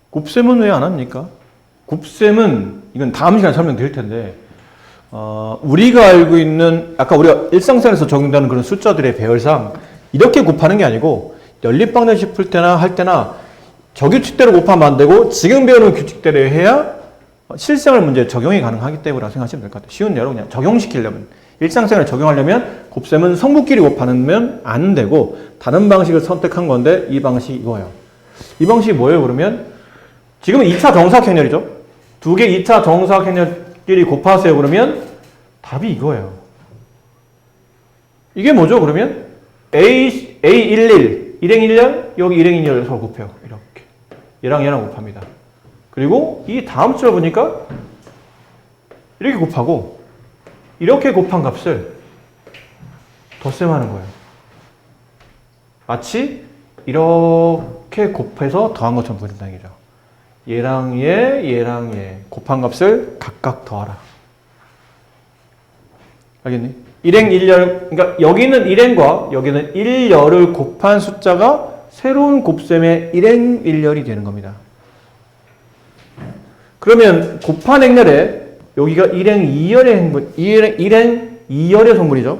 곱셈은 왜 안 합니까? 곱셈은 이건 다음 시간에 설명드릴 텐데 우리가 알고 있는 아까 우리가 일상생활에서 적용되는 그런 숫자들의 배열상 이렇게 곱하는 게 아니고 연립방정식 풀 때나 할 때나 저규칙대로 곱하면 안 되고 지금 배우는 규칙대로 해야 실생활 문제에 적용이 가능하기 때문이라고 생각하시면 될 것 같아요. 쉬운 예로 그냥 적용시키려면 일상생활에 적용하려면 곱셈은 성분끼리 곱하면 안 되고 다른 방식을 선택한 건데 이 방식이 이거예요. 이 방식이 뭐예요 그러면? 지금은 2차 정사각 행렬이죠. 두 개 2차 정사각 행렬끼리 곱하세요 그러면 답이 이거예요. 이게 뭐죠 그러면? A11 일행 1열 여기 일행 2열 서로 곱해요. 이렇게 얘랑 얘랑 곱합니다. 그리고 이 다음 줄 보니까 이렇게 곱하고 이렇게 곱한 값을 덧셈하는 거예요. 마치 이렇게 곱해서 더한 것처럼 보인다는 얘기죠. 얘랑 얘랑 얘 곱한 값을 각각 더하라. 알겠니? 일행 1열 그러니까 여기는 일행과 여기는 1열을 곱한 숫자가 새로운 곱셈의 일행 1열이 되는 겁니다. 그러면 곱한 행렬에 여기가 일행 2열의 행분, 일행 2열의 성분이죠.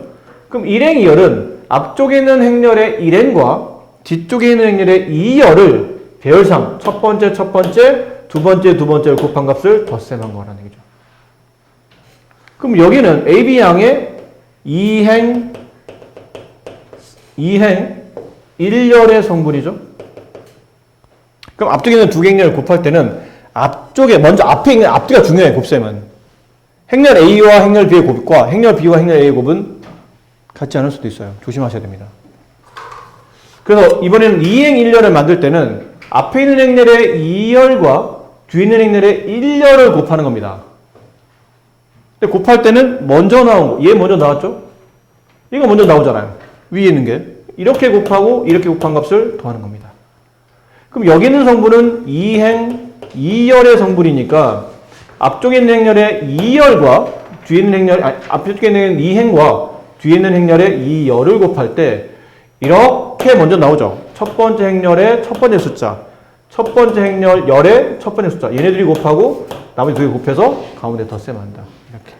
그럼 일행 2열은 앞쪽에 있는 행렬의 일행과 뒤쪽에 있는 행렬의 2열을 배열상 첫 번째, 두 번째를 곱한 값을 덧셈한 거라는 얘기죠. 그럼 여기는 AB 양의 2행 1열의 성분이죠. 그럼 앞쪽에 있는 두 개 행렬을 곱할 때는 앞쪽에 먼저 앞에 있는 앞뒤가 중요해요. 곱셈은 행렬 A와 행렬 B의 곱과 행렬 B와 행렬 A의 곱은 같지 않을 수도 있어요. 조심하셔야 됩니다. 그래서 이번에는 2행 1열을 만들 때는 앞에 있는 행렬의 2열과 뒤에 있는 행렬의 1열을 곱하는 겁니다. 근데 곱할 때는 먼저 나온 거, 얘 먼저 나왔죠? 이거 먼저 나오잖아요. 위에 있는 게. 이렇게 곱하고 이렇게 곱한 값을 더하는 겁니다. 그럼 여기 있는 성분은 2행 2열의 성분이니까 앞쪽에 있는 행렬의 2열과 뒤에 있는 행렬, 앞쪽에 있는 2행과 뒤에 있는 행렬의 2열을 곱할 때 이렇게 먼저 나오죠. 첫 번째 행렬의 첫 번째 숫자, 첫 번째 행렬 열의 첫 번째 숫자. 얘네들이 곱하고 나머지 두 개 곱해서 가운데 덧셈한다. 이렇게.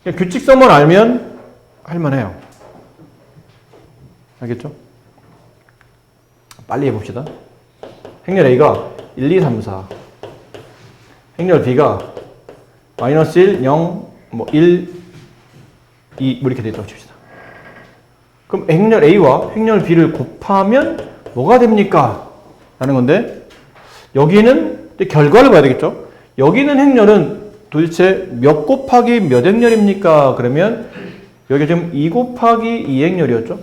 규칙성만 알면 할만해요. 알겠죠? 빨리 해봅시다. 행렬 A가 1, 2, 3, 4. 행렬 B가 마이너스 1, 0, 1, 2 이렇게 되어 있다고 칩시다. 그럼 행렬 A와 행렬 B를 곱하면 뭐가 됩니까? 라는 건데 여기는 결과를 봐야 되겠죠? 여기 있는 행렬은 도대체 몇 곱하기 몇 행렬입니까? 그러면 여기 지금 2 곱하기 2 행렬이었죠?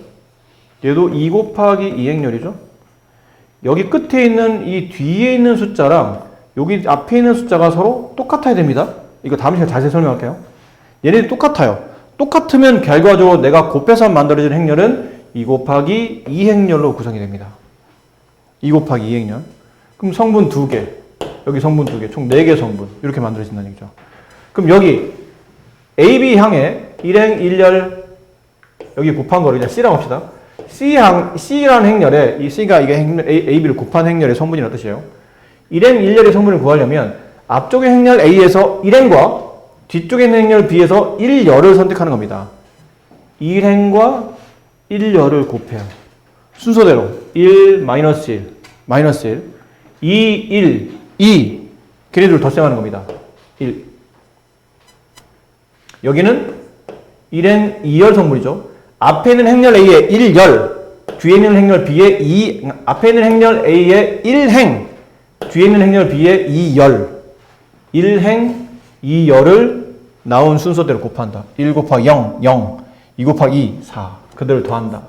얘도 2 곱하기 2 행렬이죠? 여기 끝에 있는 이 뒤에 있는 숫자랑 여기 앞에 있는 숫자가 서로 똑같아야 됩니다. 이거 다음 시간에 자세히 설명할게요. 얘네들이 똑같아요. 똑같으면 결과적으로 내가 곱해서 만들어진 행렬은 2 곱하기 2 행렬로 구성이 됩니다. 2 곱하기 2 행렬. 그럼 성분 2개, 여기 성분 2개, 총 4개 성분 이렇게 만들어진다는 얘기죠. 그럼 여기 AB 향에 1행 1열 여기 곱한 거를 그냥 C라고 합시다. C라는 행렬에 이 C가 이게 AB를 곱한 행렬의 성분이라는 뜻이에요. 1행 1열의 성분을 구하려면 앞쪽의 행렬 A에서 1행과 뒤쪽에 있는 행렬 B에서 1열을 선택하는 겁니다. 1행과 1열을 곱해요. 순서대로 1, 마이너스 1, 마이너스 1, 2, 1, 2 걔네들을 덧셈하는 겁니다. 1 여기는 1행 2열 성분이죠. 앞에 있는 행렬 A의 1열, 뒤에 있는 행렬 B의 2, 앞에 있는 행렬 A의 1행, 뒤에 있는 행렬 B의 2열, 1행 2열을 나온 순서대로 곱한다. 1 곱하기 0, 0, 2 곱하기 2, 4 그대로 더한다.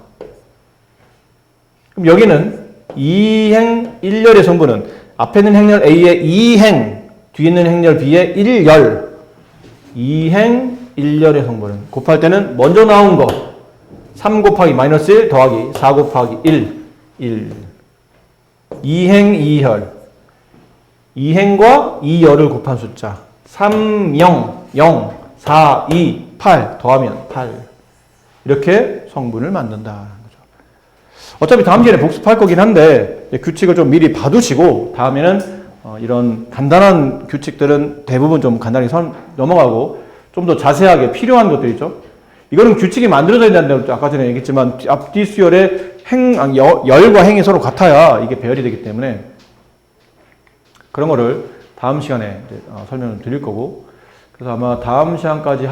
그럼 여기는 2행 1열의 성분은 앞에 있는 행렬 A의 2행, 뒤에 있는 행렬 B의 1열, 2행 1열의 성분은 곱할 때는 먼저 나온 거 3 곱하기 마이너스 1 더하기 4 곱하기 1, 1 2행 2열 2행과 2열을 곱한 숫자 3, 0, 0, 4, 2, 8 더하면 8 이렇게 성분을 만든다는 거죠. 어차피 다음 시간에 복습할 거긴 한데 규칙을 좀 미리 봐두시고 다음에는 이런 간단한 규칙들은 대부분 좀 간단히 넘어가고 좀 더 자세하게 필요한 것들 있죠. 이거는 규칙이 만들어져야 된다고 아까 전에 얘기했지만 앞뒤 수열의 열과 행이 서로 같아야 이게 배열이 되기 때문에 그런 거를 다음 시간에 설명을 드릴 거고 그래서 아마 다음 시간까지